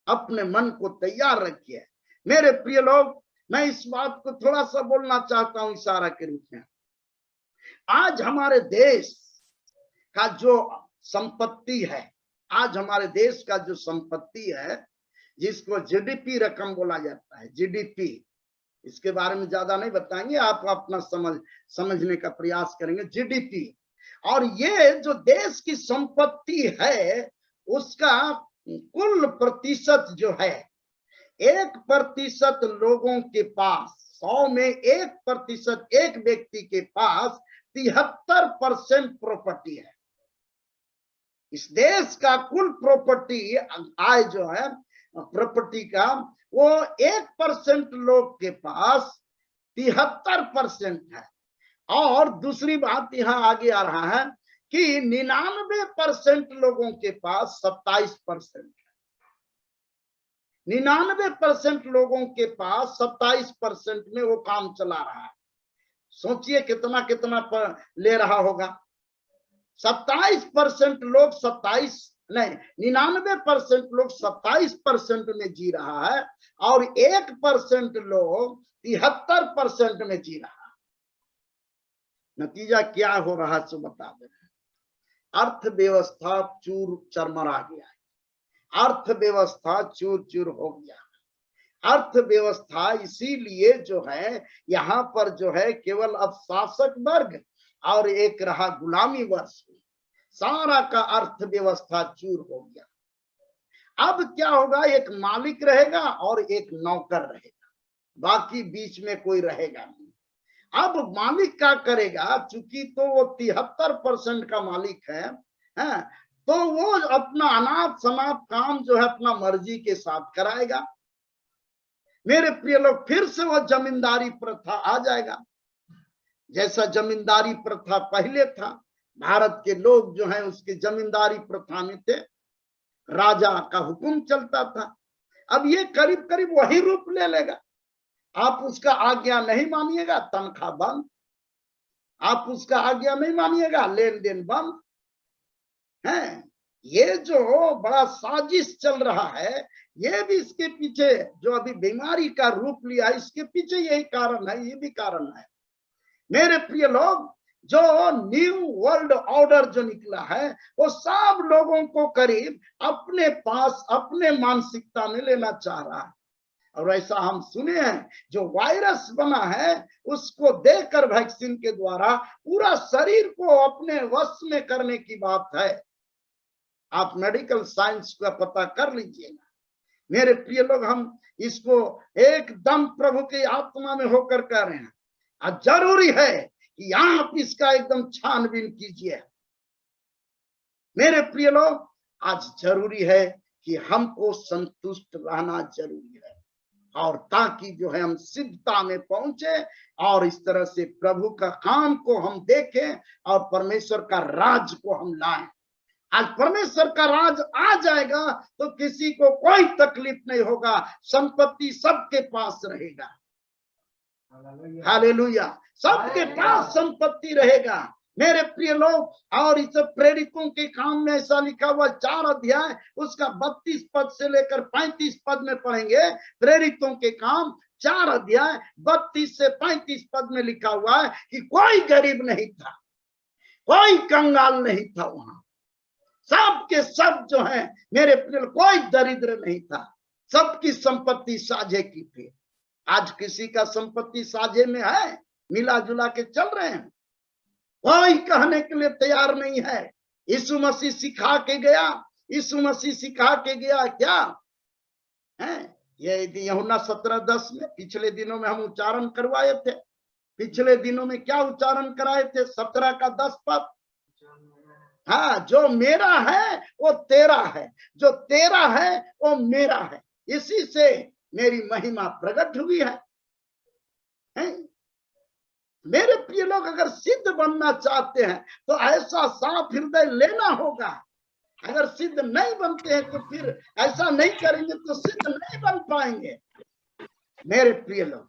अपने मन को तैयार रखिए। मेरे प्रिय लोग, मैं इस बात को थोड़ा सा बोलना चाहता हूं इशारा के रूप में। आज हमारे देश का जो संपत्ति है, आज हमारे देश का जो संपत्ति है, जिसको जीडीपी रकम बोला जाता है, जीडीपी, इसके बारे में ज्यादा नहीं बताएंगे, आप अपना समझने का प्रयास करेंगे। जीडीपी, और ये जो देश की संपत्ति है उसका कुल प्रतिशत जो है, 1% लोगों के पास, 100 में 1%, एक व्यक्ति के पास 73% प्रॉपर्टी है। इस देश का कुल प्रॉपर्टी आय जो है प्रॉपर्टी का, वो 1% लोग के पास 73% है। और दूसरी बात यहाँ आगे आ रहा है कि 99% लोगों के पास 27% है। 99% लोगों के पास 27% में वो काम चला रहा है। सोचिए कितना कितना ले रहा होगा। 27% लोग 99% लोग 27% में जी रहा है, और 1% लोग 73% में जी रहा है। नतीजा क्या हो रहा है सो बता दे। अर्थव्यवस्था चूर चरमरा गया है, अर्थव्यवस्था चूर चूर हो गया। अर्थव्यवस्था इसीलिए जो है यहाँ पर जो है केवल अब शासक वर्ग और एक रहा गुलामी वर्ग, सारा का अर्थव्यवस्था चूर हो गया। अब क्या होगा, एक मालिक रहेगा और एक नौकर रहेगा, बाकी बीच में कोई रहेगा नहीं। अब मालिक क्या करेगा, चूंकि तो वो 73% का मालिक है, तो वो अपना अनाप शनाप काम जो है अपना मर्जी के साथ कराएगा। मेरे प्रिय लोग, फिर से वो जमींदारी प्रथा आ जाएगा, जैसा जमींदारी प्रथा पहले था। भारत के लोग जो है उसके जमींदारी प्रथा में थे, राजा का हुक्म चलता था। अब ये करीब करीब वही रूप ले लेगा। आप उसका आज्ञा नहीं मानिएगा, तनख्वाह बंद। आप उसका आज्ञा नहीं मानिएगा, लेन देन बंद है। ये जो बड़ा साजिश चल रहा है, ये भी इसके पीछे जो अभी बीमारी का रूप लिया, इसके पीछे यही कारण है, ये भी कारण है। मेरे प्रिय लोग, जो न्यू वर्ल्ड ऑर्डर जो निकला है, वो सब लोगों को करीब अपने पास, अपने मानसिकता में लेना चाह रहा है। और ऐसा हम सुने हैं, जो वायरस बना है उसको देकर वैक्सीन के द्वारा पूरा शरीर को अपने वश में करने की बात है। आप मेडिकल साइंस का पता कर लीजिएगा। मेरे प्रिय लोग, हम इसको एकदम प्रभु की आत्मा में होकर कह रहे हैं, और जरूरी है कि आप इसका एकदम छानबीन कीजिए। मेरे प्रिय लोग, आज जरूरी है कि हमको संतुष्ट रहना जरूरी है, और ताकि जो है हम सिद्धता में पहुंचे और इस तरह से प्रभु का काम को हम देखें और परमेश्वर का राज को हम लाएं। आज परमेश्वर का राज आ जाएगा तो किसी को कोई तकलीफ नहीं होगा, संपत्ति सबके पास रहेगा। हालेलुया, सबके पास संपत्ति रहेगा। मेरे प्रिय लोग, और इस प्रेरितों के काम में ऐसा लिखा हुआ 4 अध्याय उसका 32 पद से लेकर 35 पद में पढ़ेंगे। प्रेरितों के काम 4 अध्याय 32 से 35 पद में लिखा हुआ है कि कोई गरीब नहीं था, कोई कंगाल नहीं था, वहां सब के सब जो है मेरे प्रिय, कोई दरिद्र नहीं था, सबकी संपत्ति साझे की थी। आज किसी का संपत्ति साझे में है, मिला जुला के चल रहे हैं, कोई कहने के लिए तैयार नहीं है। यीशु मसीह सिखा के गया यीशु मसीह सिखा के गया क्या है? ये यूहन्ना 17:10 में पिछले दिनों में हम उच्चारण करवाए थे। पिछले दिनों में क्या उच्चारण कराए थे? 17 का 10 पद। हाँ, जो मेरा है वो तेरा है, जो तेरा है वो मेरा है, इसी से मेरी महिमा प्रकट हुई है? मेरे प्रिय लोग, अगर सिद्ध बनना चाहते हैं तो ऐसा साफ हृदय लेना होगा। अगर सिद्ध नहीं बनते हैं तो फिर ऐसा नहीं करेंगे तो सिद्ध नहीं बन पाएंगे। मेरे प्रिय लोग,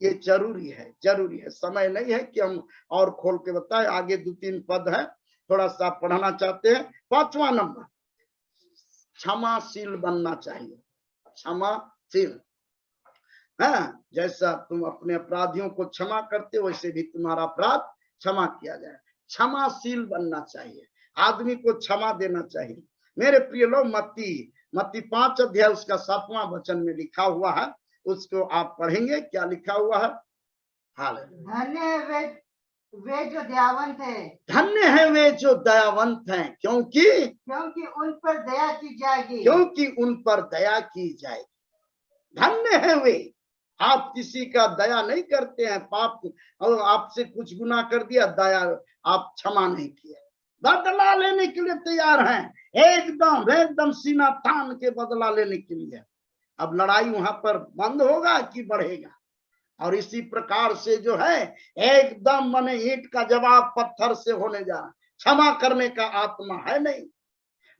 ये जरूरी है, जरूरी है। समय नहीं है कि हम और खोल के बताएं, आगे 2-3 पद है, थोड़ा सा पढ़ना चाहते हैं। 5वां नंबर, क्षमाशील बनना चाहिए। क्षमाशील, हाँ, जैसा तुम अपने अपराधियों को क्षमा करते हो वैसे भी तुम्हारा अपराध क्षमा किया जाए। क्षमाशील बनना चाहिए, आदमी को क्षमा देना चाहिए। मेरे प्रिय लोग, मत्ती 5 अध्याय उसका 7वां वचन में लिखा हुआ है, उसको आप पढ़ेंगे। क्या लिखा हुआ है? धन्य है वे जो दयावंत है, धन्य है वे जो दयावंत हैं, क्योंकि उन पर दया की जाएगी, क्योंकि उन पर दया की जाएगी। धन्य है वे। आप किसी का दया नहीं करते हैं, पाप और आपसे कुछ गुनाह कर दिया, दया आप क्षमा नहीं किया, बदला लेने के लिए तैयार हैं, एकदम सीना तान के बदला लेने के लिए। अब लड़ाई वहां पर बंद होगा कि बढ़ेगा? और इसी प्रकार से जो है एकदम मने ईंट का जवाब पत्थर से होने जा रहा। क्षमा करने का आत्मा है नहीं।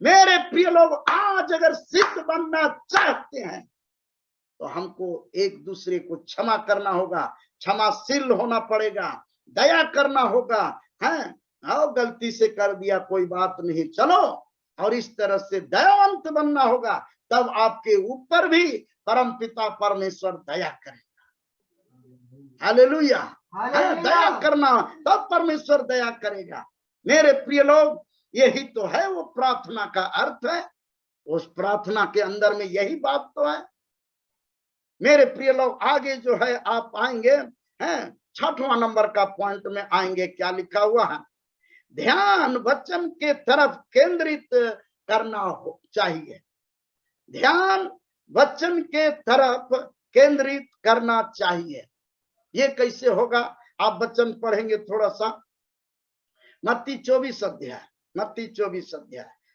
मेरे प्रिय लोग, आज अगर सिद्ध बनना चाहते हैं तो हमको एक दूसरे को क्षमा करना होगा, क्षमाशील होना पड़ेगा, दया करना होगा। है, आओ, गलती से कर दिया कोई बात नहीं, चलो, और इस तरह से दयावंत बनना होगा। तब आपके ऊपर भी परमपिता परमेश्वर दया करेगा। हालेलुया। दया करना, तब परमेश्वर दया करेगा। मेरे प्रिय लोग, यही तो है वो प्रार्थना का अर्थ है। उस प्रार्थना के अंदर में यही बात तो है। मेरे प्रिय लोग, आगे जो है आप आएंगे हैं 6वां नंबर का पॉइंट में आएंगे। क्या लिखा हुआ है? ध्यान वचन के तरफ केंद्रित करना हो चाहिए। ध्यान वचन के तरफ केंद्रित करना चाहिए। ये कैसे होगा? आप वचन पढ़ेंगे थोड़ा सा। मत्ती 24 अध्याय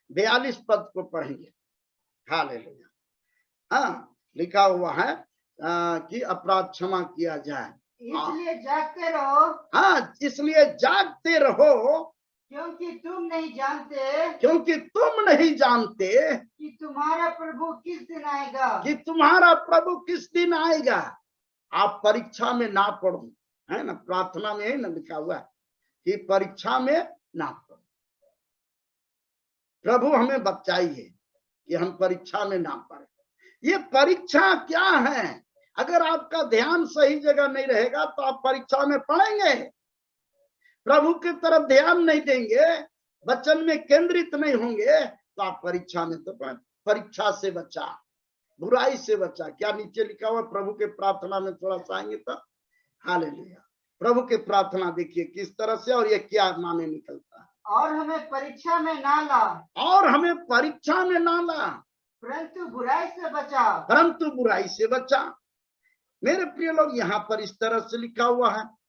42 पद को पढ़ेंगे। हालेलुया। हाँ, लिखा हुआ है कि अपराध क्षमा किया जाए, इसलिए जागते रहो। हाँ, इसलिए जागते रहो, क्योंकि तुम नहीं जानते कि तुम्हारा प्रभु किस दिन आएगा। आप परीक्षा में ना पढ़ो, है ना? प्रार्थना में है ना लिखा हुआ कि परीक्षा में ना पढ़ो। प्रभु हमें बचाइए कि हम परीक्षा में ना पढ़े। ये परीक्षा क्या है? अगर आपका ध्यान सही जगह नहीं रहेगा तो आप परीक्षा में पढ़ेंगे, प्रभु की तरफ ध्यान नहीं देंगे, वचन में केंद्रित नहीं होंगे तो आप परीक्षा में तो परीक्षा से बचा, बुराई से बचा। क्या नीचे लिखा हुआ? प्रभु के प्रार्थना में थोड़ा सा आएंगे तो हालेलुया। प्रभु के प्रार्थना देखिए किस तरह से, और ये क्या माने निकलता है? और हमें परीक्षा में ना ला, परंतु बुराई से बचा। मेरे प्रिय लोग, यहाँ पर इस तरह से लिखा हुआ है।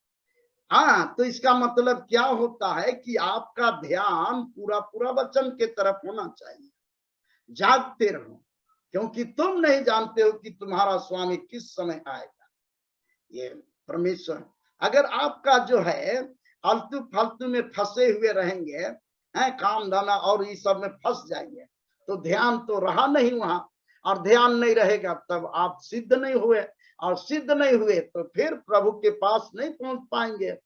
हाँ, तो इसका मतलब क्या होता है कि आपका ध्यान पूरा वचन के तरफ होना चाहिए। जागते रहो, क्योंकि तुम नहीं जानते हो कि तुम्हारा स्वामी किस समय आएगा। ये परमेश्वर, अगर आपका जो है आलतू फालतू में फंसे हुए रहेंगे, काम धंधा और ये सब में फंस जाएंगे, तो ध्यान तो रहा नहीं वहां, और ध्यान नहीं रहेगा तब आप सिद्ध नहीं हुए, और सिद्ध नहीं हुए तो फिर प्रभु के पास नहीं पहुंच पाएंगे।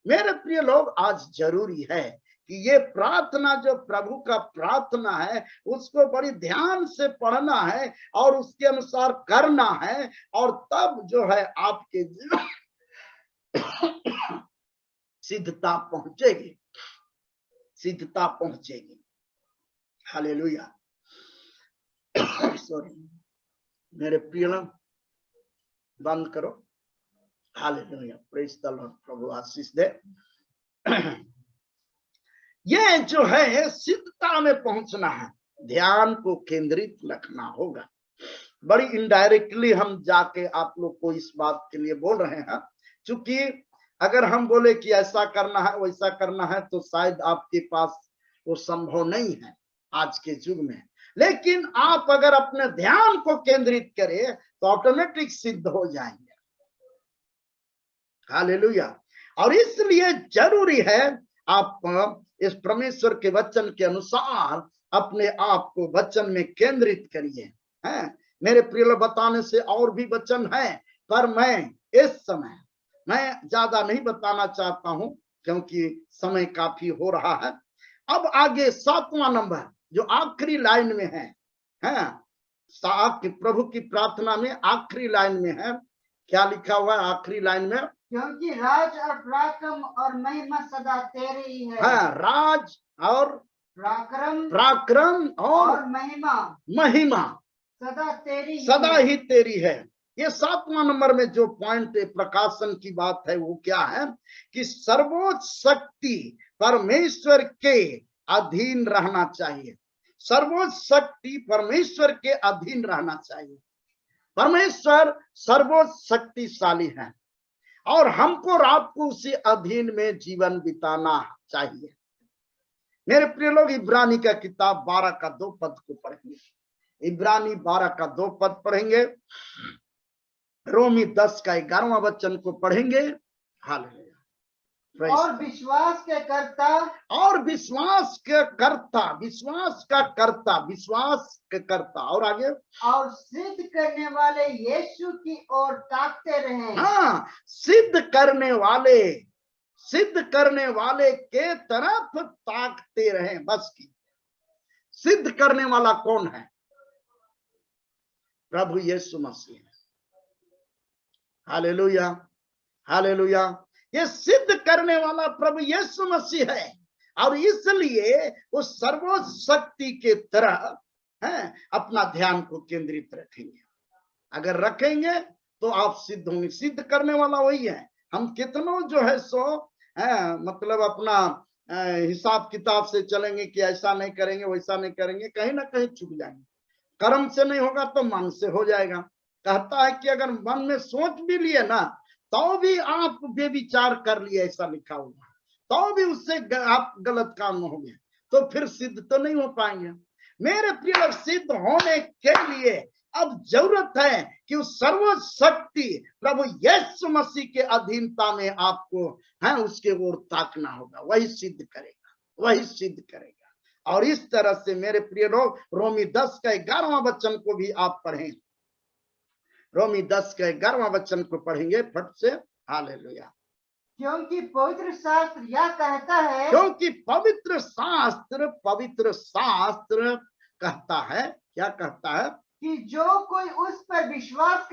मेरे प्रिय लोग, आज जरूरी है कि ये प्रार्थना जो प्रभु का प्रार्थना है उसको बड़ी ध्यान से पढ़ना है और उसके अनुसार करना है, और तब जो है आपके जीवन सिद्धता पहुंचेगी। हालेलुया। सॉरी मेरे प्रिय लोग, बंद करो। Hallelujah, praise the lord. प्रभु आशीष दे। ये जो है सिद्धता में पहुंचना है, ध्यान को केंद्रित रखना होगा। बड़ी इनडायरेक्टली हम जाके आप लोग को इस बात के लिए बोल रहे हैं, क्योंकि अगर हम बोले कि ऐसा करना है वैसा करना है तो शायद आपके पास वो संभव नहीं है आज के युग में। लेकिन आप अगर अपने ध्यान को केंद्रित करें तो ऑटोमेटिक सिद्ध हो जाएंगे। हालेलुया। और इसलिए जरूरी है आप इस परमेश्वर के वचन के अनुसार अपने आप को वचन में केंद्रित करिए। हैं मेरे प्रिय लोग, बताने से और भी वचन है, पर मैं इस समय मैं ज्यादा नहीं बताना चाहता हूं क्योंकि समय काफी हो रहा है। अब आगे 7वां नंबर जो आखिरी लाइन में है, प्रभु की प्रार्थना में आखिरी लाइन में है, क्या लिखा हुआ है आखिरी लाइन में? क्योंकि राज और पराक्रम और महिमा सदा तेरे ही है। हाँ, राज और पराक्रम और महिमा सदा ही तेरी है। ये 7वां नंबर में जो पॉइंट प्रकाशन की बात है वो क्या है कि सर्वोच्च शक्ति परमेश्वर के अधीन रहना चाहिए। सर्वोच्च शक्ति परमेश्वर के अधीन रहना चाहिए। परमेश्वर सर्वोच्च शक्तिशाली है और हमको और आपको उसी अधीन में जीवन बिताना चाहिए। मेरे प्रिय लोग, इब्रानी का किताब 12 का 2 पद को पढ़ेंगे। इब्रानी 12 का 2 पद पढ़ेंगे। रोमी 10 का 11वां वचन को पढ़ेंगे। हालेलुया। और विश्वास के कर्ता और आगे और सिद्ध करने वाले यीशु की ओर ताकते रहे। हाँ, सिद्ध करने वाले के तरफ ताकते रहे। बस की सिद्ध करने वाला कौन है? प्रभु यीशु मसीह। Hallelujah, hallelujah. ये सिद्ध करने वाला प्रभु यीशु मसीह है और इसलिए वो सर्वोच्च शक्ति के तरह अपना ध्यान को केंद्रित रखेंगे। अगर रखेंगे तो आप सिद्ध होंगे। सिद्ध करने वाला वही है। हम कितनों जो है सो मतलब अपना हिसाब किताब से चलेंगे कि ऐसा नहीं करेंगे वैसा नहीं करेंगे, कहीं ना कहीं चुक जाएंगे। कर्म से नहीं होगा तो मन से हो जाएगा। कहता है कि अगर मन में सोच भी लिए ना तो भी आप बेविचार कर लिए, ऐसा लिखा हुआ, तो भी उससे आप गलत काम हो गए तो फिर सिद्ध तो नहीं हो पाएंगे। मेरे प्रिय लोग, सिद्ध होने के लिए अब जरूरत है कि उस सर्वोच्च शक्ति प्रभु यीशु मसीह के अधीनता में आपको उसके ओर ताकना होगा। वही सिद्ध करेगा, वही सिद्ध करेगा। और इस तरह से मेरे प्रिय लोग, रोमी 10 का 11वां वचन को भी आप पढ़ें। रोमी 10 का 11वां वचन को पढ़ेंगे फट से। हालेलुया। क्योंकि पवित्र शास्त्र यह कहता है, क्योंकि पवित्र शास्त्र कहता है, क्या कहता है? कि जो कोई उस पर विश्वास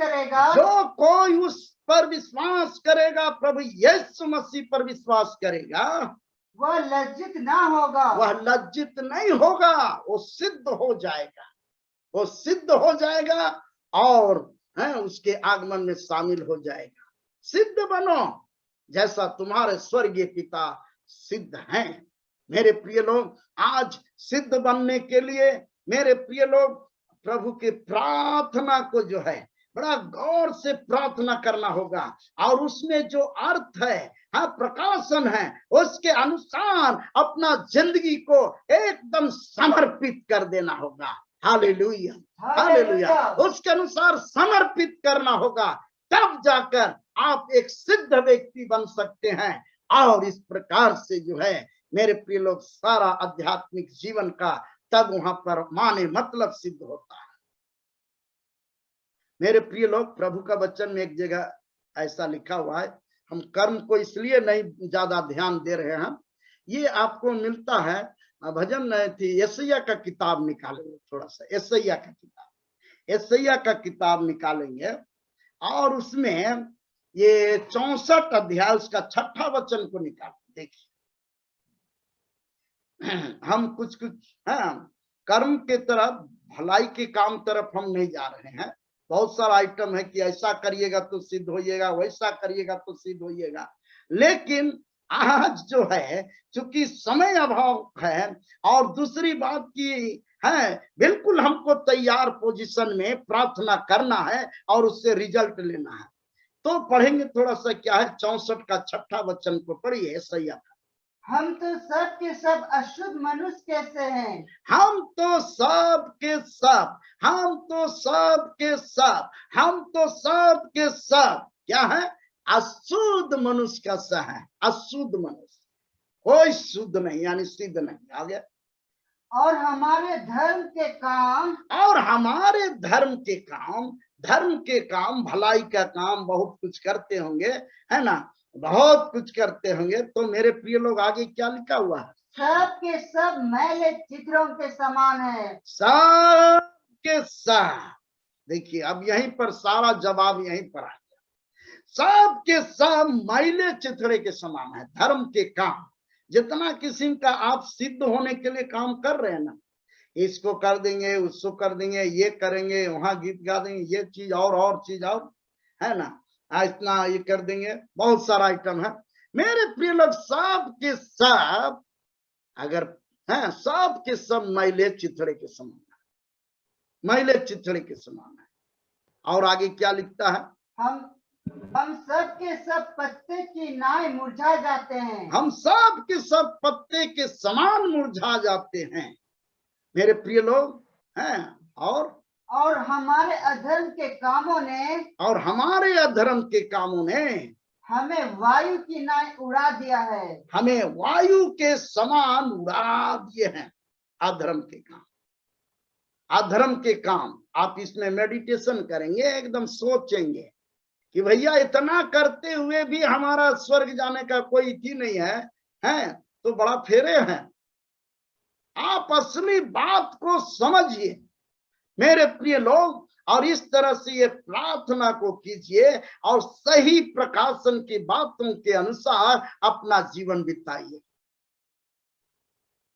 करेगा, प्रभु यीशु मसीह पर विश्वास करेगा, वह लज्जित ना होगा, वह लज्जित नहीं होगा, वो सिद्ध हो जाएगा, वो सिद्ध हो जाएगा और उसके आगमन में शामिल हो जाएगा। सिद्ध बनो जैसा तुम्हारे स्वर्गीय पिता सिद्ध हैं। मेरे प्रिय लोग, आज सिद्ध बनने के लिए मेरे प्रिय लोग प्रभु के प्रार्थना को जो है बड़ा गौर से प्रार्थना करना होगा और उसमें जो अर्थ है, प्रकाशन है, उसके अनुसार अपना जिंदगी को एकदम समर्पित कर देना होगा। Hallelujah, hallelujah. उसके अनुसार समर्पित करना होगा, तब जाकर आप एक सिद्ध व्यक्ति बन सकते हैं। और इस प्रकार से जो है मेरे प्रिय लोग, सारा आध्यात्मिक जीवन का तब वहां पर माने मतलब सिद्ध होता है। मेरे प्रिय लोग, प्रभु का वचन में एक जगह ऐसा लिखा हुआ है, हम कर्म को इसलिए नहीं ज्यादा ध्यान दे रहे हैं, ये आपको मिलता है भजन थी, यशायाह का किताब निकालेंगे, थोड़ा सा यशायाह का किताब निकालेंगे और उसमें ये 64 अध्याय उसका 6ठा वचन को निकाल। देखिए, हम कुछ कर्म के तरफ, भलाई के काम तरफ हम नहीं जा रहे हैं। बहुत सारा आइटम है कि ऐसा करिएगा तो सिद्ध होइएगा, वैसा करिएगा तो सिद्ध होइएगा, लेकिन आज जो है चूंकि समय अभाव है और दूसरी बात की है, बिल्कुल हमको तैयार पोजीशन में प्रार्थना करना है और उससे रिजल्ट लेना है। तो पढ़ेंगे थोड़ा सा, क्या है 64 का 6ठा वचन को पढ़िए सैया। हम तो सब के सब अशुद्ध मनुष्य कैसे हैं, हम तो सब के सब, हम तो सब के सब, हम तो सब के सब क्या है, अशुद्ध मनुष्य का सा है। अशुद्ध मनुष्य, कोई शुद्ध नहीं यानी सिद्ध नहीं। आगे, और हमारे धर्म के काम, और हमारे धर्म के काम, धर्म के काम भलाई का काम बहुत कुछ करते होंगे, है ना, बहुत कुछ करते होंगे। तो मेरे प्रिय लोग आगे क्या लिखा हुआ है, सब के सब मैले चित्रों के समान है। सब के सब, देखिए अब यहीं पर सारा जवाब यहीं पर आ गया। सब के सब मैले चिथड़े के समान है। धर्म के काम, जितना किस्म का आप सिद्ध होने के लिए काम कर रहे हैं ना, इसको कर देंगे, उसको कर देंगे, ये करेंगे, वहां गीत गा देंगे, ये चीज और चीज और, है ना, इतना ये कर देंगे, बहुत सारा आइटम है। मेरे प्रिय लोग, सब के सब अगर है, सब के सब मैले चिथड़े के समान है, मैले चिथड़े के समान है। और आगे क्या लिखता है, हम सब के सब पत्ते की नाई मुरझा जाते हैं। हम सब के सब पत्ते के समान मुरझा जाते हैं। मेरे प्रिय लोग हैं, और हमारे अधर्म के कामों ने, और हमारे अधर्म के कामों ने हमें वायु की नाई उड़ा दिया है। हमें वायु के समान उड़ा दिए हैं। अधर्म के काम, अधर्म के काम, आप इसमें मेडिटेशन करेंगे, एकदम सोचेंगे कि भैया इतना करते हुए भी हमारा स्वर्ग जाने का कोई थी नहीं है, हैं तो बड़ा फेरे हैं। आप असली बात को समझिए मेरे प्रिय लोग, और इस तरह से ये प्रार्थना को कीजिए और सही प्रकाशन की बातों के अनुसार अपना जीवन बिताइए।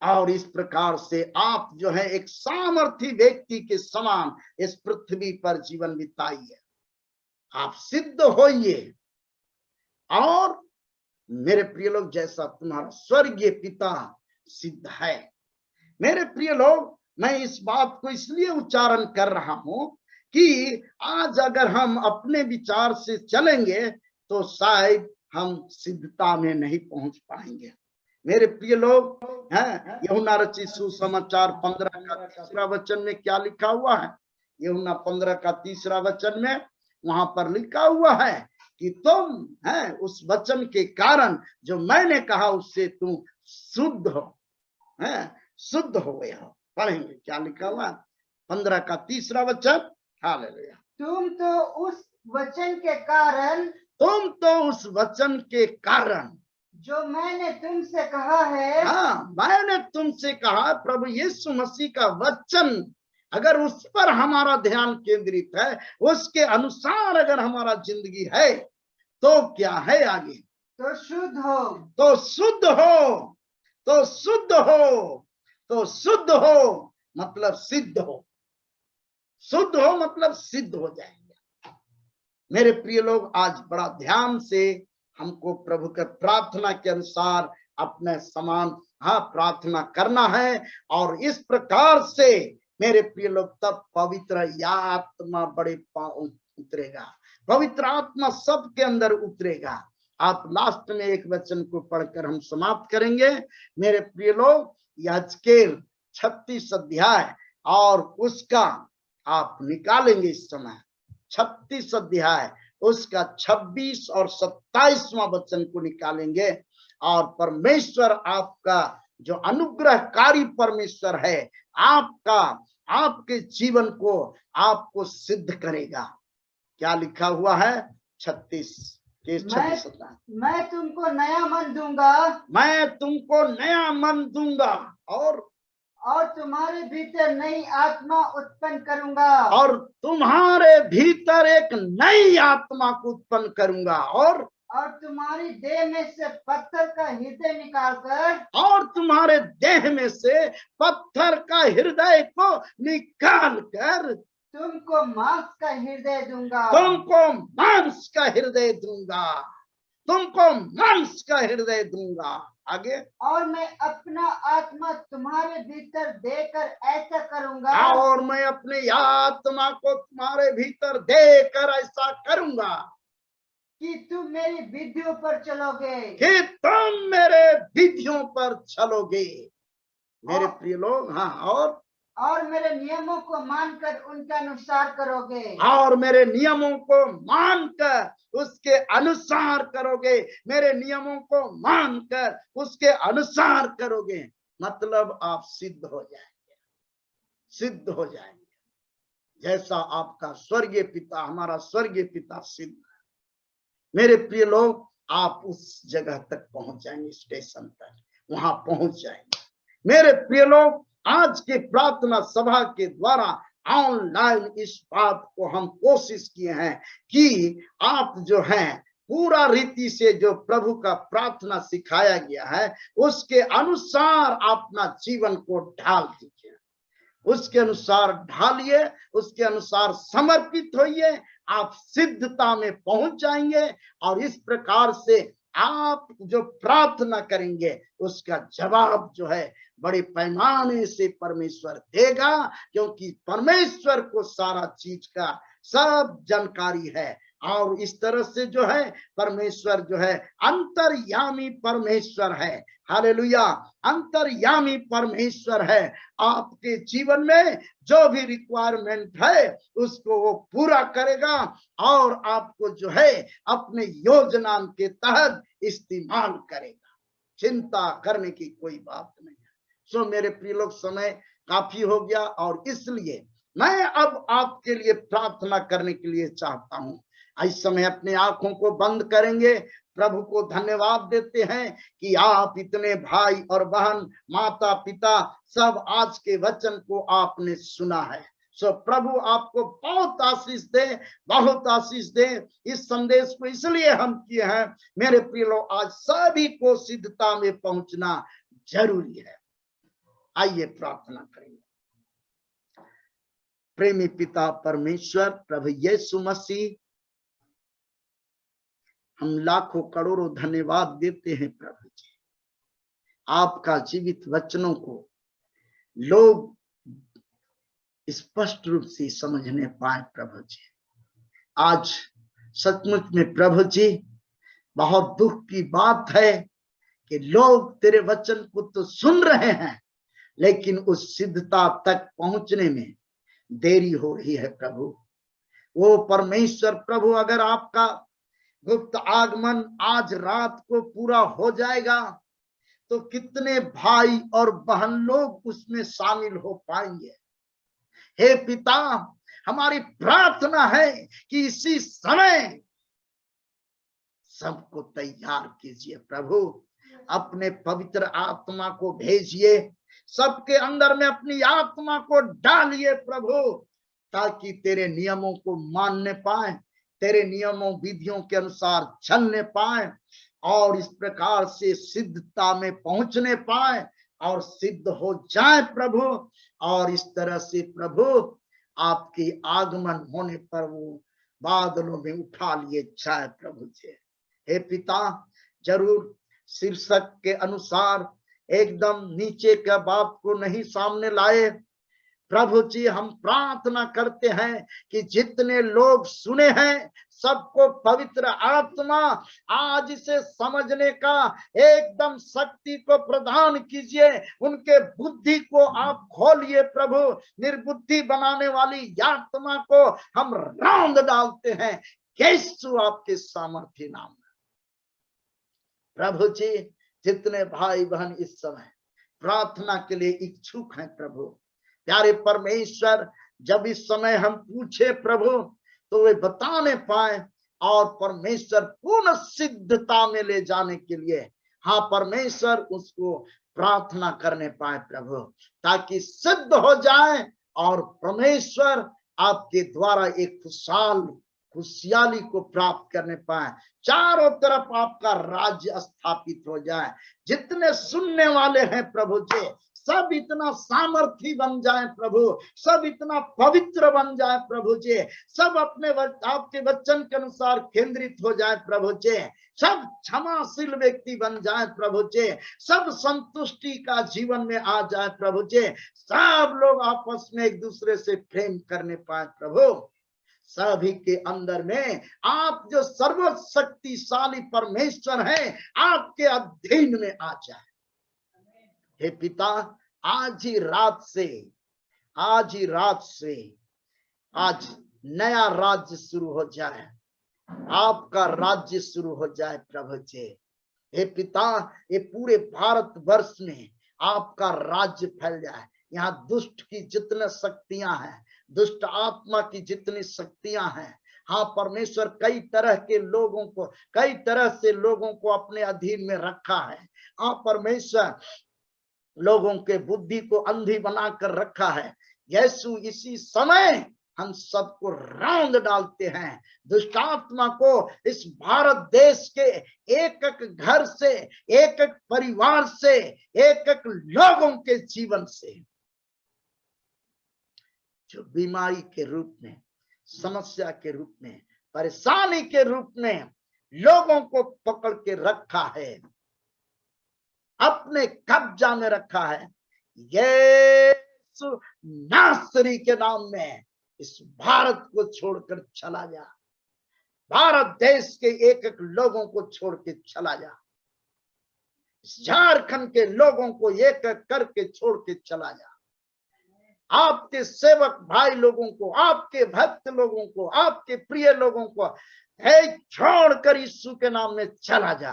और इस प्रकार से आप जो है एक सामर्थी व्यक्ति के समान इस पृथ्वी पर जीवन बिताइए। आप सिद्ध होइए। और मेरे प्रिय लोग, जैसा तुम्हारा स्वर्गीय पिता सिद्ध है। मेरे प्रिय लोग, मैं इस बात को इसलिए उच्चारण कर रहा हूं कि आज अगर हम अपने विचार से चलेंगे तो शायद हम सिद्धता में नहीं पहुंच पाएंगे। मेरे प्रिय लोग हैं, यूहन्ना रचित सुसमाचार 15 का 3 वचन में क्या लिखा हुआ है, यूहन्ना 15 का 3 वचन में वहां पर लिखा हुआ है कि तुम है उस वचन के कारण जो मैंने कहा उससे तुम शुद्ध हो, है शुद्ध हो गए हो। पढ़ेंगे क्या लिखा हुआ, 15 का 3 वचन। हालेलुया। तुम तो उस वचन के कारण, तुम तो उस वचन के कारण जो मैंने तुमसे कहा है, हाँ मैंने तुमसे कहा, प्रभु यीशु मसीह का वचन अगर उस पर हमारा ध्यान केंद्रित है, उसके अनुसार अगर हमारा जिंदगी है, तो क्या है आगे, तो शुद्ध हो, तो शुद्ध हो, तो शुद्ध हो, तो शुद्ध हो मतलब सिद्ध हो, शुद्ध हो मतलब सिद्ध हो जाएंगे। मेरे प्रिय लोग, आज बड़ा ध्यान से हमको प्रभु के प्रार्थना के अनुसार अपने समान प्रार्थना करना है। और इस प्रकार से मेरे प्रिय लोग, तब पवित्र आत्मा बड़े उतरेगा, पवित्र आत्मा सबके अंदर उतरेगा। आप लास्ट में एक वचन को पढ़कर हम समाप्त करेंगे। मेरे प्रिय लोग, यहेजकेल 36 अध्याय और उसका आप निकालेंगे इस समय 36 अध्याय, उसका 26 और 27वां वचन को निकालेंगे। और परमेश्वर आपका जो अनुग्रहकारी परमेश्वर है, आपका आपके जीवन को आपको सिद्ध करेगा। क्या लिखा हुआ है 36 के 26? मैं तुमको नया मन दूंगा, मैं तुमको नया मन दूंगा, और तुम्हारे भीतर नई आत्मा उत्पन्न करूंगा, और तुम्हारे भीतर एक नई आत्मा को उत्पन्न करूंगा, और तुम्हारी देह में से पत्थर का हृदय निकालकर, और तुम्हारे देह में से पत्थर का हृदय को निकाल कर तुमको मांस का हृदय दूंगा, तुमको मांस का हृदय दूंगा। तुमको मांस का हृदय दूंगा। आगे, और मैं अपना आत्मा तुम्हारे भीतर देकर ऐसा करूंगा, और मैं अपने आत्मा को तुम्हारे भीतर देकर ऐसा करूंगा कि तुम मेरी विधियों पर चलोगे, कि तुम मेरे विधियों पर चलोगे। मेरे प्रिय लोग, हाँ, और मेरे नियमों को मानकर उनके अनुसार करोगे, और मेरे नियमों को मानकर उसके अनुसार करोगे। मेरे नियमों को मानकर उसके अनुसार करोगे, मतलब आप सिद्ध हो जाएंगे, सिद्ध हो जाएंगे जैसा आपका स्वर्गीय पिता, हमारा स्वर्गीय पिता सिद्ध है। मेरे प्रिय लोग, आप उस जगह तक पहुंच जाएंगे, स्टेशन तक वहां पहुंच जाएंगे। मेरे प्रिय लोग, आज के प्रार्थना सभा के द्वारा ऑनलाइन इस बात को हम कोशिश किए हैं कि आप जो हैं पूरा रीति से जो प्रभु का प्रार्थना सिखाया गया है उसके अनुसार अपना जीवन को ढाल दीजिए, उसके अनुसार ढालिए, उसके अनुसार समर्पित होइए। आप सिद्धता में पहुंच जाएंगे और इस प्रकार से आप जो प्रार्थना करेंगे उसका जवाब जो है बड़े पैमाने से परमेश्वर देगा, क्योंकि परमेश्वर को सारा चीज का सब जानकारी है। और इस तरह से जो है परमेश्वर जो है अंतर्यामी परमेश्वर है। हालेलुया, अंतर्यामी परमेश्वर है। आपके जीवन में जो भी रिक्वायरमेंट है उसको वो पूरा करेगा और आपको जो है अपने योजना के तहत इस्तेमाल करेगा। चिंता करने की कोई बात नहीं है। सो मेरे प्रिय लोग, समय काफी हो गया और इसलिए मैं अब आपके लिए प्रार्थना करने के लिए चाहता हूं। इस समय अपने आंखों को बंद करेंगे, प्रभु को धन्यवाद देते हैं कि आप इतने भाई और बहन, माता पिता सब आज के वचन को आपने सुना है। सो प्रभु आपको बहुत आशीष दे, बहुत आशीष दे। इस संदेश को इसलिए हम किए हैं मेरे प्रिय लोग, आज सभी को सिद्धता में पहुंचना जरूरी है। आइए प्रार्थना करेंगे। प्रेमी पिता परमेश्वर, प्रभु यीशु मसीह, हम लाखों करोड़ों धन्यवाद देते हैं प्रभु जी। आपका जीवित वचनों को लोग स्पष्ट रूप से समझने पाए प्रभु जी। आज सचमुच में प्रभु जी बहुत दुख की बात है कि लोग तेरे वचन को तो सुन रहे हैं लेकिन उस सिद्धता तक पहुंचने में देरी हो रही है प्रभु। वो परमेश्वर प्रभु, अगर आपका गुप्त आगमन आज रात को पूरा हो जाएगा तो कितने भाई और बहन लोग उसमें शामिल हो पाएंगे। हे पिता, हमारी प्रार्थना है कि इसी समय सबको तैयार कीजिए प्रभु। अपने पवित्र आत्मा को भेजिए, सबके अंदर में अपनी आत्मा को डालिए प्रभु, ताकि तेरे नियमों को मानने पाए, तेरे नियमों विधियों के अनुसार चलने पाए और इस प्रकार से सिद्धता में पहुंचने पाए और सिद्ध हो जाए प्रभु। और इस तरह से प्रभु आपके आगमन होने पर वो बादलों में उठा लिए जाए प्रभु जी। हे पिता, जरूर शीर्षक के अनुसार एकदम नीचे का बात को नहीं सामने लाए प्रभु जी। हम प्रार्थना करते हैं कि जितने लोग सुने हैं सबको पवित्र आत्मा आज इसे समझने का एकदम शक्ति को प्रदान कीजिए। उनके बुद्धि को आप खोलिए प्रभु। निर्बुद्धि बनाने वाली आत्मा को हम रौंद डालते हैं यीशु आपके सामर्थ्य नाम में प्रभु जी। जितने भाई बहन इस समय प्रार्थना के लिए इच्छुक हैं प्रभु, प्यारे परमेश्वर, जब इस समय हम पूछे प्रभु तो वे बताने पाए और परमेश्वर पूर्ण सिद्धता में ले जाने के लिए, हाँ परमेश्वर, उसको प्रार्थना करने पाए प्रभु, ताकि सिद्ध हो जाए और परमेश्वर आपके द्वारा एक खुशहाली को प्राप्त करने पाए। चारों तरफ आपका राज्य स्थापित हो जाए। जितने सुनने वाले हैं प्रभु जी, सब इतना सामर्थी बन जाए प्रभु, सब इतना पवित्र बन जाए प्रभु जी, सब अपने आपके वचन के अनुसार केंद्रित हो जाए प्रभु जी, सब क्षमाशील व्यक्ति बन जाए प्रभु जी, सब संतुष्टि का जीवन में आ जाए प्रभु जी, सब लोग आपस में एक दूसरे से प्रेम करने पाए प्रभु, सभी के अंदर में आप जो सर्वशक्तिशाली परमेश्वर हैं आपके अधीन में आ जाए। हे पिता, आज ही रात से आज नया राज्य शुरू हो जाए, आपका राज्य शुरू हो जाए प्रभु जी। हे पिता, ये पूरे भारत वर्ष में आपका राज्य फैल जाए, यहाँ दुष्ट की जितने शक्तियां हैं, दुष्ट आत्मा की जितनी शक्तियां हैं, हाँ परमेश्वर कई तरह के लोगों को, कई तरह से लोगों को अपने अधीन में रखा है। हाँ परमेश्वर लोगों के बुद्धि को अंधी बनाकर रखा है। यीशु इसी समय हम सबको रौंद डालते हैं, दुष्ट आत्मा को इस भारत देश के एक एक घर से, एक एक परिवार से, एक एक लोगों के जीवन से जो बीमारी के रूप में, समस्या के रूप में, परेशानी के रूप में लोगों को पकड़ के रखा है, अपने कब्जा में रखा है, यीशु नासरी के नाम में इस भारत को छोड़कर चला जा, भारत देश के एक एक लोगों को छोड़ के चला जा, झारखंड के लोगों को एक एक करके छोड़ के चला जा, आपके सेवक भाई लोगों को, आपके भक्त लोगों को, आपके प्रिय लोगों को छोड़कर यीशु के नाम में चला जा।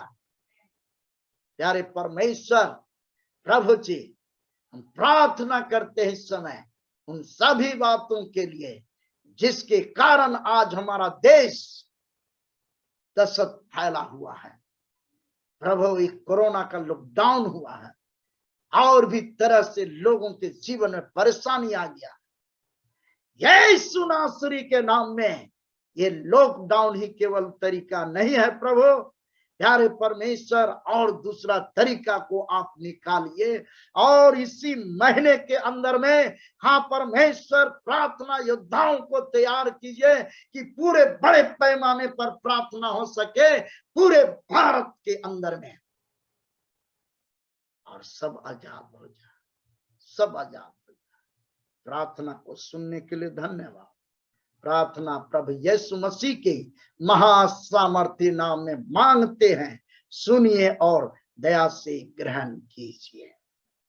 प्यारे परमेश्वर प्रभु जी, हम प्रार्थना करते हैं इस समय उन सभी बातों के लिए जिसके कारण आज हमारा देश दहशत फैला हुआ है प्रभु, एक कोरोना का लॉकडाउन हुआ है, और भी तरह से लोगों के जीवन में परेशानी आ गया। यीशु नासरी के नाम में ये लॉकडाउन ही केवल तरीका नहीं है प्रभु, प्यारे परमेश्वर, और दूसरा तरीका को आप निकालिए, और इसी महीने के अंदर में हाँ परमेश्वर प्रार्थना योद्धाओं को तैयार कीजिए कि पूरे बड़े पैमाने पर प्रार्थना हो सके पूरे भारत के अंदर में, और सब आजाद हो जाए, सब आजाद हो जाए। प्रार्थना को सुनने के लिए धन्यवाद। प्रार्थना प्रभु यीशु मसीह के महासामर्थी नाम में मांगते हैं, सुनिए और दया से ग्रहण कीजिए।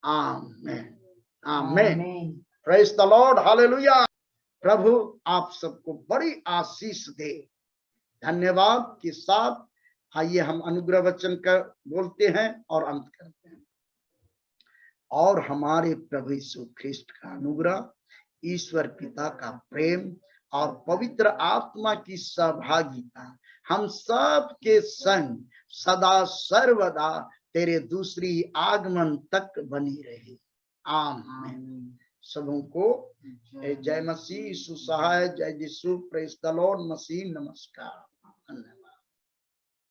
आमीन, आमीन। Praise the lord, hallelujah. प्रभु आप सबको बड़ी आशीष दे। धन्यवाद के साथ आइए हम अनुग्रह वचन का बोलते हैं और अंत करते हैं। और हमारे प्रभु यीशु ख्रिस्ट का अनुग्रह, ईश्वर पिता का प्रेम और पवित्र आत्मा की सहभागिता हम सब के संग सदा सर्वदा तेरे दूसरी आगमन तक बनी रहे। आमीन। सबों को जय मसीह, यीशु सहाय, जय यीशु, प्रेज द लॉर्ड, मसीह नमस्कार।